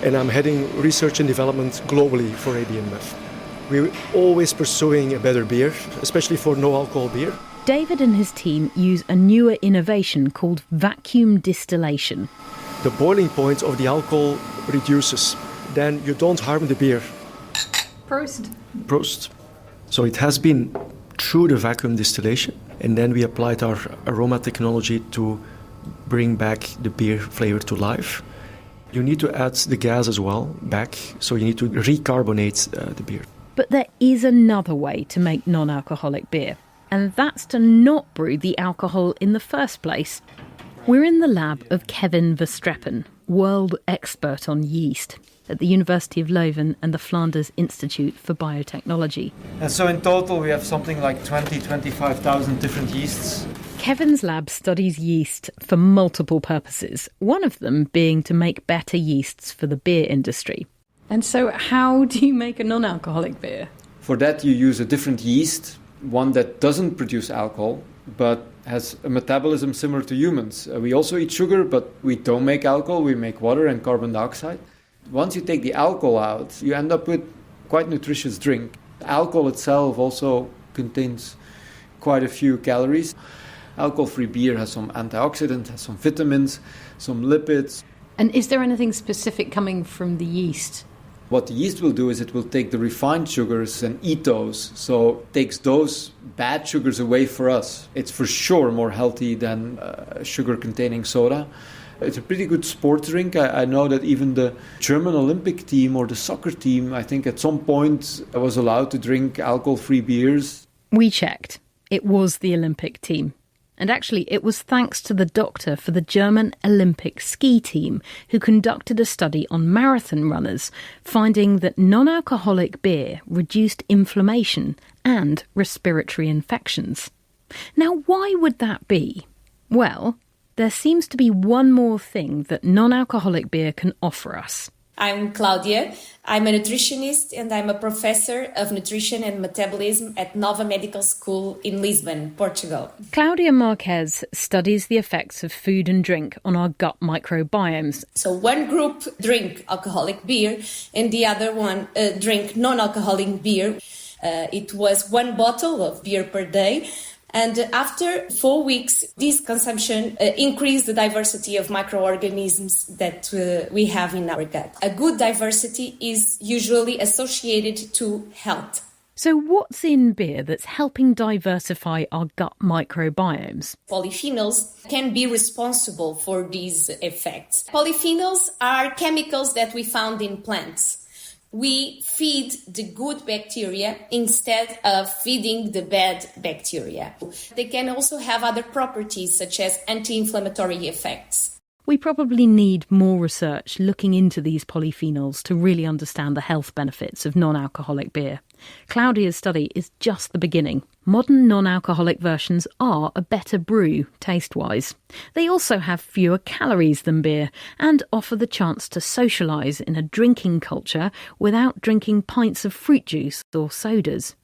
and I'm heading research and development globally for AB InBev. We're always pursuing a better beer, especially for no-alcohol beer. David and his team use a newer innovation called vacuum distillation. The boiling point of the alcohol reduces. Then you don't harm the beer. Prost. Prost. So it has been through the vacuum distillation, and then we applied our aroma technology to bring back the beer flavor to life. You need to add the gas as well back, so you need to recarbonate the beer. But there is another way to make non-alcoholic beer, and that's to not brew the alcohol in the first place. We're in the lab of Kevin Verstrepen, world expert on yeast, at the University of Leuven and the Flanders Institute for Biotechnology. And so in total we have something like 25,000 different yeasts. Kevin's lab studies yeast for multiple purposes, one of them being to make better yeasts for the beer industry. And so how do you make a non-alcoholic beer? For that you use a different yeast, one that doesn't produce alcohol, but has a metabolism similar to humans. We also eat sugar, but we don't make alcohol, we make water and carbon dioxide. Once you take the alcohol out, you end up with quite nutritious drink. Alcohol itself also contains quite a few calories. Alcohol-free beer has some antioxidants, has some vitamins, some lipids. And is there anything specific coming from the yeast? What the yeast will do is it will take the refined sugars and eat those, so it takes those bad sugars away for us. It's for sure more healthy than sugar-containing soda. It's a pretty good sports drink. I know that even the German Olympic team or the soccer team, I think at some point was allowed to drink alcohol-free beers. We checked. It was the Olympic team. And actually, it was thanks to the doctor for the German Olympic ski team who conducted a study on marathon runners, finding that non-alcoholic beer reduced inflammation and respiratory infections. Now, why would that be? Well, there seems to be one more thing that non-alcoholic beer can offer us. I'm Cláudia. I'm a nutritionist and I'm a professor of nutrition and metabolism at Nova Medical School in Lisbon, Portugal. Cláudia Marques studies the effects of food and drink on our gut microbiomes. So one group drink alcoholic beer and the other one drink non-alcoholic beer. It was 1 bottle of beer per day. And after 4 weeks, this consumption increased the diversity of microorganisms that we have in our gut. A good diversity is usually associated to health. So what's in beer that's helping diversify our gut microbiomes? Polyphenols can be responsible for these effects. Polyphenols are chemicals that we found in plants. We feed the good bacteria instead of feeding the bad bacteria. They can also have other properties such as anti-inflammatory effects. We probably need more research looking into these polyphenols to really understand the health benefits of non-alcoholic beer. Cláudia's study is just the beginning. Modern non-alcoholic versions are a better brew, taste-wise. They also have fewer calories than beer and offer the chance to socialise in a drinking culture without drinking pints of fruit juice or sodas.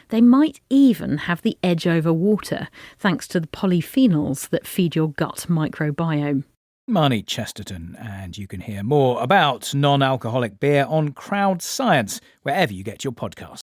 They might even have the edge over water, thanks to the polyphenols that feed your gut microbiome. Marnie Chesterton, and you can hear more about non-alcoholic beer on Crowd Science, wherever you get your podcasts.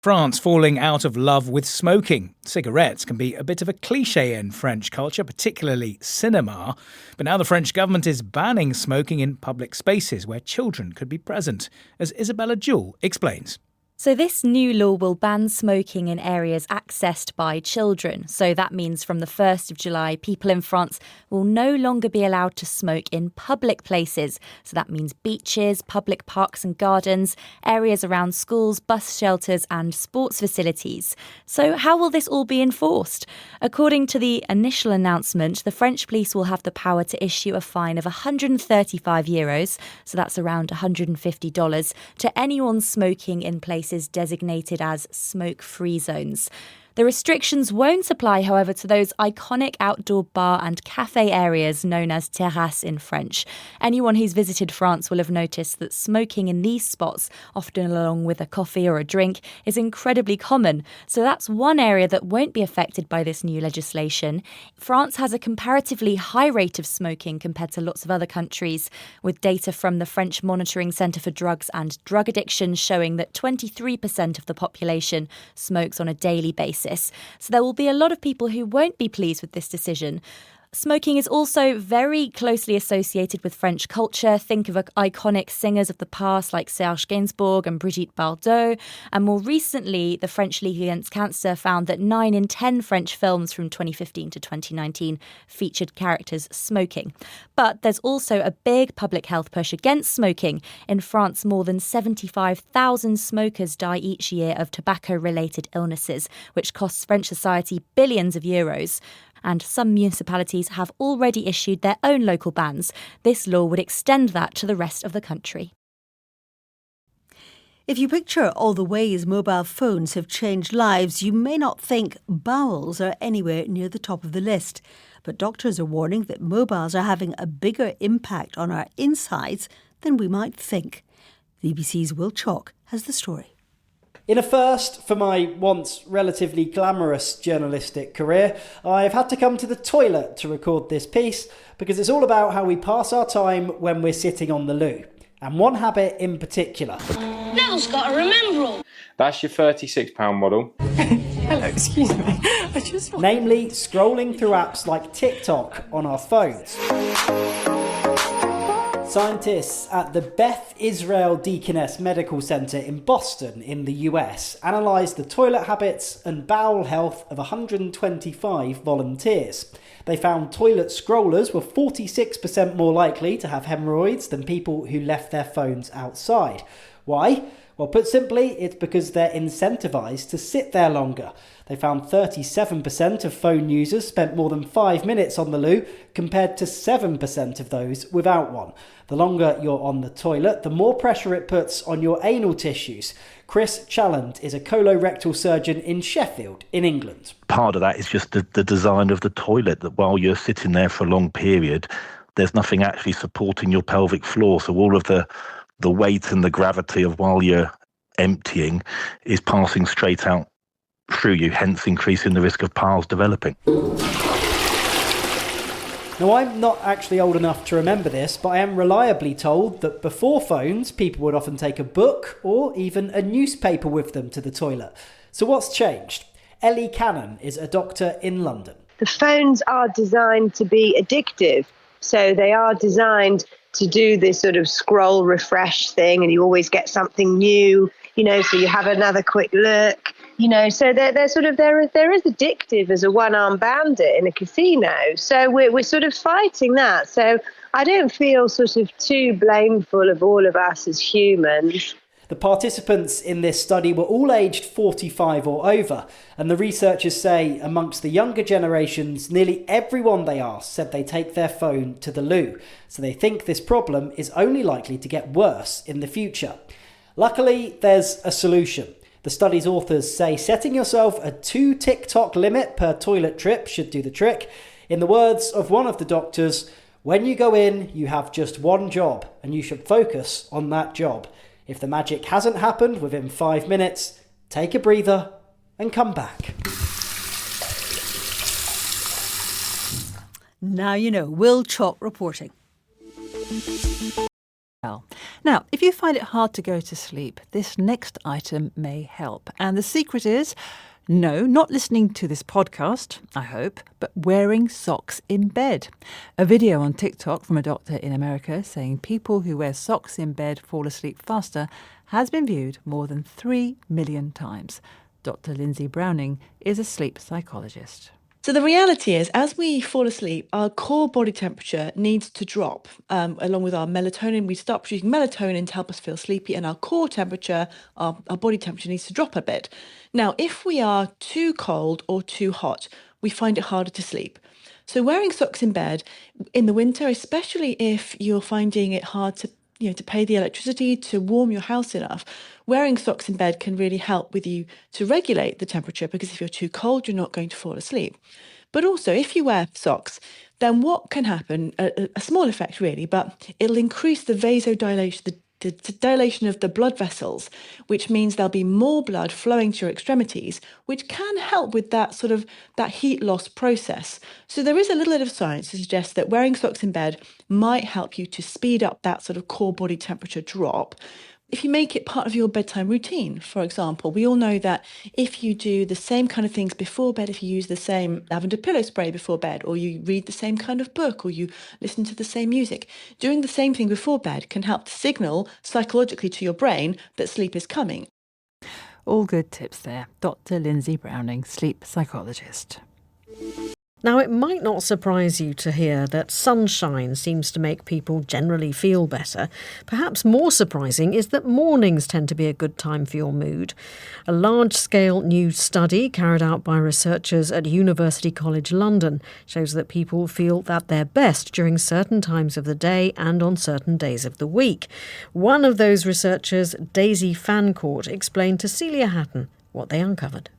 France falling out of love with smoking. Cigarettes can be a bit of a cliché in French culture, particularly cinema. But now the French government is banning smoking in public spaces where children could be present, as Isabella Jewell explains. So this new law will ban smoking in areas accessed by children. So that means from the 1st of July, people in France will no longer be allowed to smoke in public places. So that means beaches, public parks and gardens, areas around schools, bus shelters and sports facilities. So how will this all be enforced? According to the initial announcement, the French police will have the power to issue a fine of €135, so that's around $150, to anyone smoking in places designated as smoke-free zones. The restrictions won't apply, however, to those iconic outdoor bar and cafe areas known as terrasses in French. Anyone who's visited France will have noticed that smoking in these spots, often along with a coffee or a drink, is incredibly common. So that's one area that won't be affected by this new legislation. France has a comparatively high rate of smoking compared to lots of other countries, with data from the French Monitoring Centre for Drugs and Drug Addiction showing that 23% of the population smokes on a daily basis. So there will be a lot of people who won't be pleased with this decision. Smoking is also very closely associated with French culture. Think of iconic singers of the past like Serge Gainsbourg and Brigitte Bardot. And more recently, the French League Against Cancer found that 9 in 10 French films from 2015 to 2019 featured characters smoking. But there's also a big public health push against smoking. In France, more than 75,000 smokers die each year of tobacco-related illnesses, which costs French society billions of euros. And some municipalities have already issued their own local bans. This law would extend that to the rest of the country. If you picture all the ways mobile phones have changed lives, you may not think bowels are anywhere near the top of the list. But doctors are warning that mobiles are having a bigger impact on our insides than we might think. The BBC's Will Chalk has the story. In a first for my once relatively glamorous journalistic career, I've had to come to the toilet to record this piece because it's all about how we pass our time when we're sitting on the loo. And one habit in particular. Nell's got a remembrall. That's your £36 model. Hello, excuse me. Namely, scrolling through apps like TikTok on our phones. Scientists at the Beth Israel Deaconess Medical Center in Boston in the US analysed the toilet habits and bowel health of 125 volunteers. They found toilet scrollers were 46% more likely to have hemorrhoids than people who left their phones outside. Why? Well, put simply, it's because they're incentivised to sit there longer. They found 37% of phone users spent more than 5 minutes on the loo, compared to 7% of those without one. The longer you're on the toilet, the more pressure it puts on your anal tissues. Chris Challand is a colorectal surgeon in Sheffield, in England. Part of that is just the design of the toilet, that while you're sitting there for a long period, there's nothing actually supporting your pelvic floor. So all of the weight and the gravity of while you're emptying is passing straight out through you, hence increasing the risk of piles developing. Now, I'm not actually old enough to remember this, but I am reliably told that before phones, people would often take a book or even a newspaper with them to the toilet. So what's changed? Ellie Cannon is a doctor in London. The phones are designed to be addictive. So they are designed to do this sort of scroll refresh thing, and you always get something new, so you have another quick look, so they're is addictive as a one-armed bandit in a casino. So we're sort of fighting that. So I don't feel sort of too blameful of all of us as humans. The participants in this study were all aged 45 or over, and the researchers say amongst the younger generations, nearly everyone they asked said they take their phone to the loo. So they think this problem is only likely to get worse in the future. Luckily, there's a solution. The study's authors say setting yourself a 2 TikTok limit per toilet trip should do the trick. In the words of one of the doctors, when you go in, you have just one job, and you should focus on that job. If the magic hasn't happened within 5 minutes, take a breather and come back. Now you know. Will Chalk reporting. Now, if you find it hard to go to sleep, this next item may help. And the secret is, no, not listening to this podcast, I hope, but wearing socks in bed. A video on TikTok from a doctor in America saying people who wear socks in bed fall asleep faster has been viewed more than 3 million times. Dr. Lindsay Browning is a sleep psychologist. So the reality is, as we fall asleep, our core body temperature needs to drop. Along with our melatonin, we start producing melatonin to help us feel sleepy, and our core temperature, our body temperature needs to drop a bit. Now, if we are too cold or too hot, we find it harder to sleep. So wearing socks in bed in the winter, especially if you're finding it hard to pay the electricity to warm your house enough, wearing socks in bed can really help with you to regulate the temperature, because if you're too cold, you're not going to fall asleep. But also, if you wear socks, then what can happen, a small effect really, but it'll increase the vasodilation, the dilation of the blood vessels, which means there'll be more blood flowing to your extremities, which can help with that heat loss process. So there is a little bit of science to suggest that wearing socks in bed might help you to speed up that sort of core body temperature drop. If you make it part of your bedtime routine, for example, we all know that if you do the same kind of things before bed, if you use the same lavender pillow spray before bed, or you read the same kind of book, or you listen to the same music, doing the same thing before bed can help to signal psychologically to your brain that sleep is coming. All good tips there. Dr. Lindsay Browning, sleep psychologist. Now, it might not surprise you to hear that sunshine seems to make people generally feel better. Perhaps more surprising is that mornings tend to be a good time for your mood. A large-scale new study carried out by researchers at University College London shows that people feel at their best during certain times of the day and on certain days of the week. One of those researchers, Daisy Fancourt, explained to Celia Hatton what they uncovered.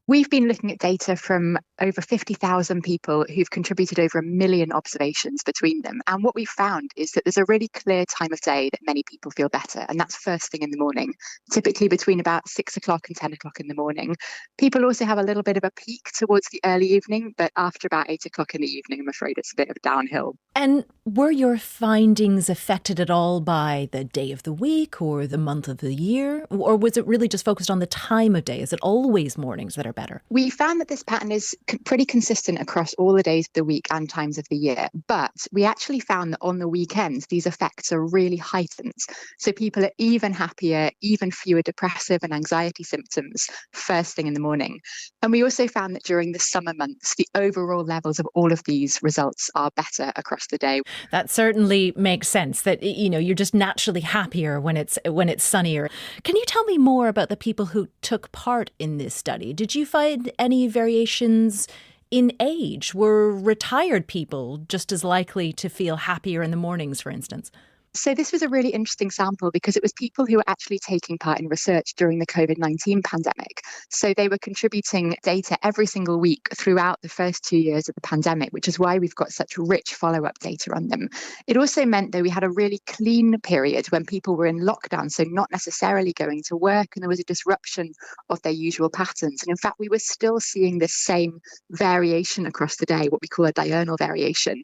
We've been looking at data from over 50,000 people who've contributed over 1 million observations between them. And what we've found is that there's a really clear time of day that many people feel better, and that's first thing in the morning, typically between about 6 o'clock and 10 o'clock in the morning. People also have a little bit of a peak towards the early evening, but after about 8 o'clock in the evening, I'm afraid it's a bit of downhill. And were your findings affected at all by the day of the week or the month of the year? Or was it really just focused on the time of day? Is it always mornings that are better? We found that this pattern is pretty consistent across all the days of the week and times of the year. But we actually found that on the weekends, these effects are really heightened. So people are even happier, even fewer depressive and anxiety symptoms first thing in the morning. And we also found that during the summer months, the overall levels of all of these results are better across the day. That certainly makes sense, that, you're just naturally happier when it's sunnier. Can you tell me more about the people who took part in this study? Did you find any variations in age? Were retired people just as likely to feel happier in the mornings, for instance? So this was a really interesting sample because it was people who were actually taking part in research during the COVID-19 pandemic. So they were contributing data every single week throughout the first 2 years of the pandemic, which is why we've got such rich follow-up data on them. It also meant that we had a really clean period when people were in lockdown, so not necessarily going to work, and there was a disruption of their usual patterns. And in fact, we were still seeing this same variation across the day, what we call a diurnal variation,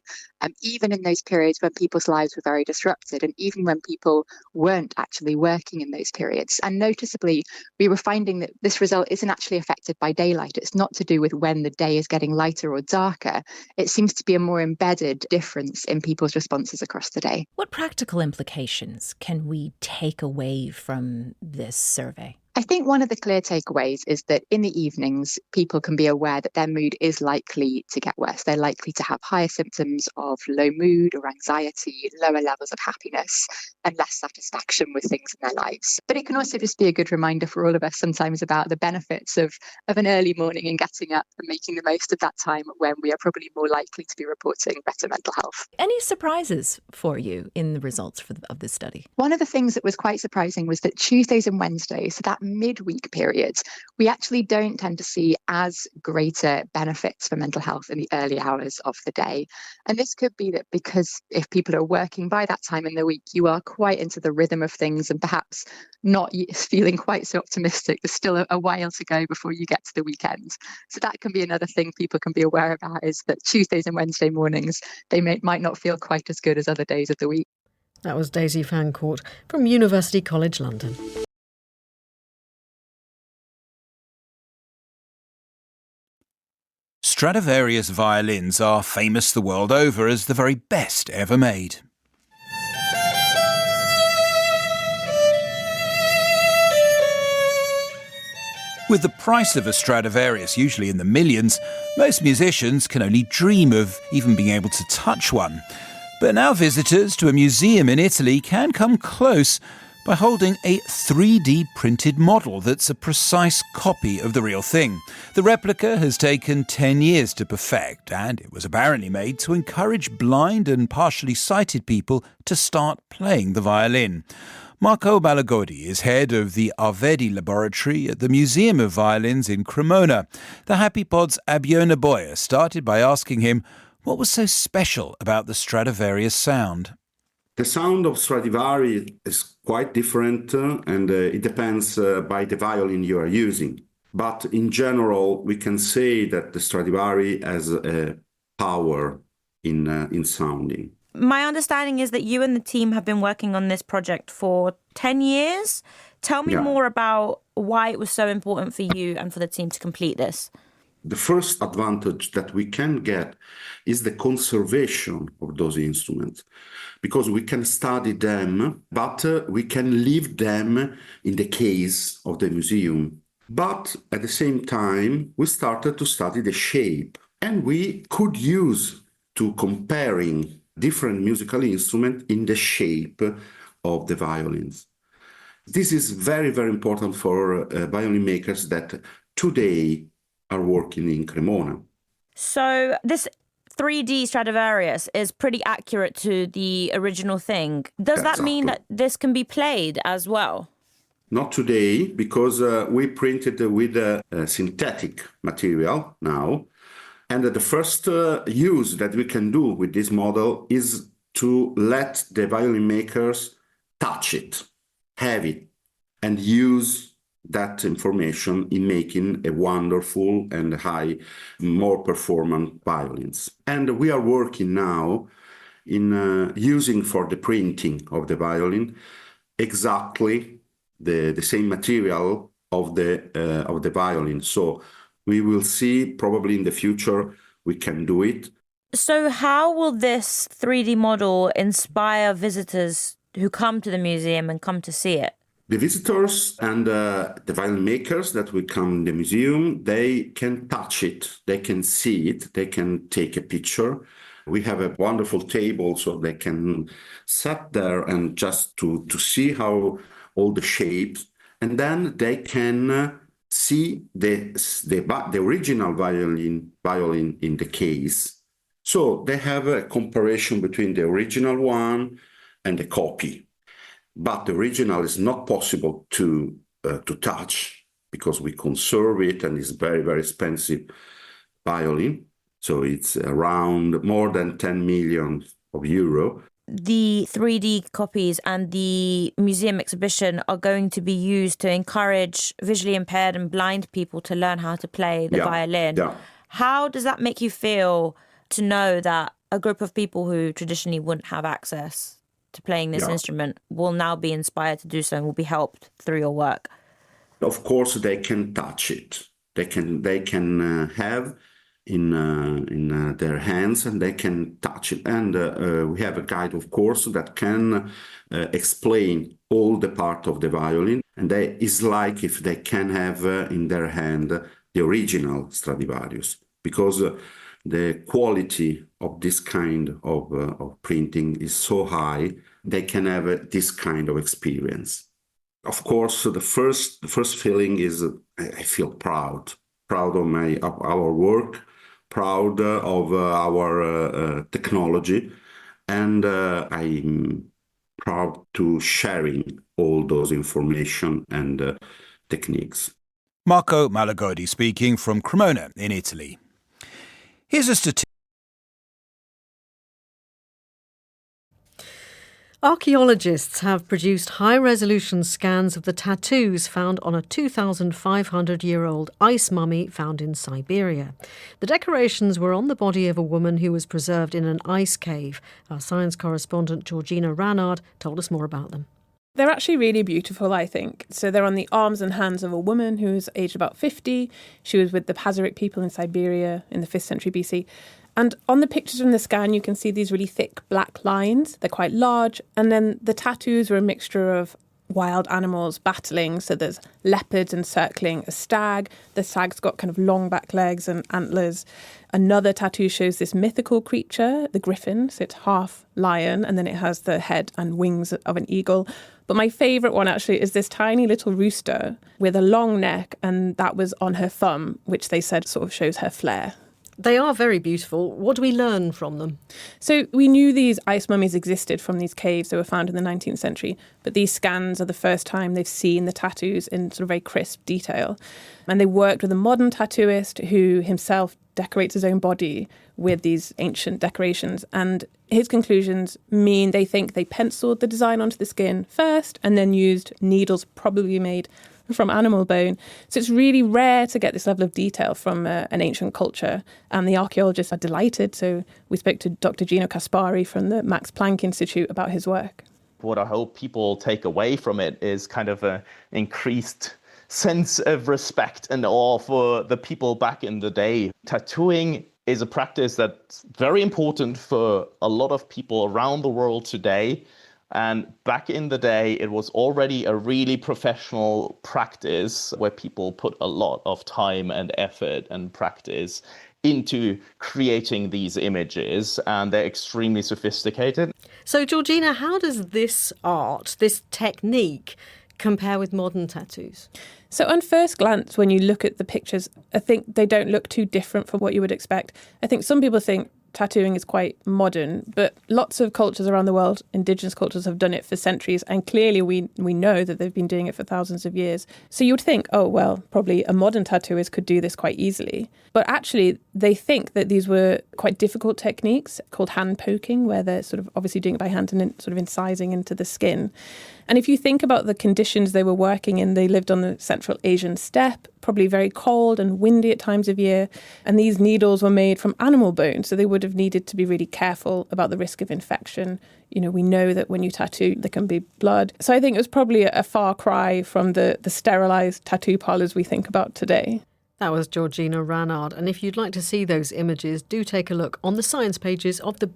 even in those periods when people's lives were very disrupted, and even when people weren't actually working in those periods. And noticeably, we were finding that this result isn't actually affected by daylight. It's not to do with when the day is getting lighter or darker. It seems to be a more embedded difference in people's responses across the day. What practical implications can we take away from this survey? I think one of the clear takeaways is that in the evenings, people can be aware that their mood is likely to get worse. They're likely to have higher symptoms of low mood or anxiety, lower levels of happiness, and less satisfaction with things in their lives. But it can also just be a good reminder for all of us sometimes about the benefits of an early morning and getting up and making the most of that time when we are probably more likely to be reporting better mental health. Any surprises for you in the results of this study? One of the things that was quite surprising was that Tuesdays and Wednesdays, so that midweek periods, we actually don't tend to see as greater benefits for mental health in the early hours of the day. And this could be that because if people are working by that time in the week, you are quite into the rhythm of things and perhaps not feeling quite so optimistic. There's still a while to go before you get to the weekend. So that can be another thing people can be aware about, is that Tuesdays and Wednesday mornings, they might not feel quite as good as other days of the week. That was Daisy Fancourt from University College London. Stradivarius violins are famous the world over as the very best ever made. With the price of a Stradivarius usually in the millions, most musicians can only dream of even being able to touch one. But now visitors to a museum in Italy can come close by holding a 3D printed model that's a precise copy of the real thing. The replica has taken 10 years to perfect, and it was apparently made to encourage blind and partially sighted people to start playing the violin. Marco Malagodi is head of the Arvedi laboratory at the Museum of Violins in Cremona. The Happy Pod's Abiona Boyer started by asking him what was so special about the Stradivarius sound. The sound of Stradivari is quite different and it depends by the violin you are using. But in general, we can say that the Stradivari has a power in sounding. My understanding is that you and the team have been working on this project for 10 years. Tell me more about why it was so important for you and for the team to complete this. The first advantage that we can get is the conservation of those instruments, because we can study them, but we can leave them in the case of the museum. But at the same time, we started to study the shape, and we could use to comparing different musical instruments in the shape of the violins. This is very, very important for violin makers that today are working in Cremona. So this 3D Stradivarius is pretty accurate to the original thing. Does that mean that this can be played as well? Not today, because we printed with a synthetic material now. And the first use that we can do with this model is to let the violin makers touch it, have it, and use that information in making a wonderful and high, more performant violins. And we are working now in using for the printing of the violin exactly the same material of the violin. So we will see probably in the future we can do it. So how will this 3D model inspire visitors who come to the museum and come to see it? The visitors and the violin makers that will come in the museum, they can touch it, they can see it, they can take a picture. We have a wonderful table so they can sit there and just to see how all the shapes, and then they can see the original violin in the case. So they have a comparison between the original one and the copy. But the original is not possible to touch because we conserve it, and it's very, very expensive violin. So it's around more than 10 million euro. The 3D copies and the museum exhibition are going to be used to encourage visually impaired and blind people to learn how to play the violin. Yeah. How does that make you feel to know that a group of people who traditionally wouldn't have access to playing this instrument will now be inspired to do so and will be helped through your work? Of course, they can touch it. They can have in their hands, and they can touch it. And we have a guide, of course, that can explain all the part of the violin. And it's like if they can have in their hand the original Stradivarius, because the quality of this kind of printing is so high, they can have this kind of experience. Of course, the first feeling is I feel proud of our work, proud of our technology, and I'm proud to sharing all those information and techniques. Marco Malagodi speaking from Cremona in Italy. Here's a statistic. Archaeologists have produced high-resolution scans of the tattoos found on a 2,500-year-old ice mummy found in Siberia. The decorations were on the body of a woman who was preserved in an ice cave. Our science correspondent Georgina Ranard told us more about them. They're actually really beautiful, I think. So they're on the arms and hands of a woman who's aged about 50. She was with the Pazyryk people in Siberia in the 5th century BC. And on the pictures from the scan, you can see these really thick black lines. They're quite large. And then the tattoos were a mixture of wild animals battling. So there's leopards encircling a stag. The stag's got kind of long back legs and antlers. Another tattoo shows this mythical creature, the griffin. So it's half lion, and then it has the head and wings of an eagle. But my favourite one actually is this tiny little rooster with a long neck, and that was on her thumb, which they said sort of shows her flair. They are very beautiful. What do we learn from them? So we knew these ice mummies existed from these caves that were found in the 19th century, but these scans are the first time they've seen the tattoos in sort of very crisp detail. And they worked with a modern tattooist who himself decorates his own body with these ancient decorations. And his conclusions mean they think they penciled the design onto the skin first and then used needles probably made from animal bone. So it's really rare to get this level of detail from an ancient culture. And the archaeologists are delighted. So we spoke to Dr. Gino Caspari from the Max Planck Institute about his work. What I hope people take away from it is kind of an increased sense of respect and awe for the people back in the day. Tattooing is a practice that's very important for a lot of people around the world today. And back in the day, it was already a really professional practice where people put a lot of time and effort and practice into creating these images, and they're extremely sophisticated. So, Georgina, how does this art, this technique, compare with modern tattoos? So on first glance, when you look at the pictures, I think they don't look too different from what you would expect. I think some people think tattooing is quite modern, but lots of cultures around the world, indigenous cultures, have done it for centuries, and clearly we know that they've been doing it for thousands of years. So you would think, oh, well, probably a modern tattooist could do this quite easily. But actually, they think that these were quite difficult techniques called hand poking, where they're sort of obviously doing it by hand and sort of incising into the skin. And if you think about the conditions they were working in, they lived on the Central Asian steppe, probably very cold and windy at times of year. And these needles were made from animal bone, so they would have needed to be really careful about the risk of infection. You know, we know that when you tattoo, there can be blood. So I think it was probably a far cry from the sterilised tattoo parlours we think about today. That was Georgina Ranard. And if you'd like to see those images, do take a look on the science pages of the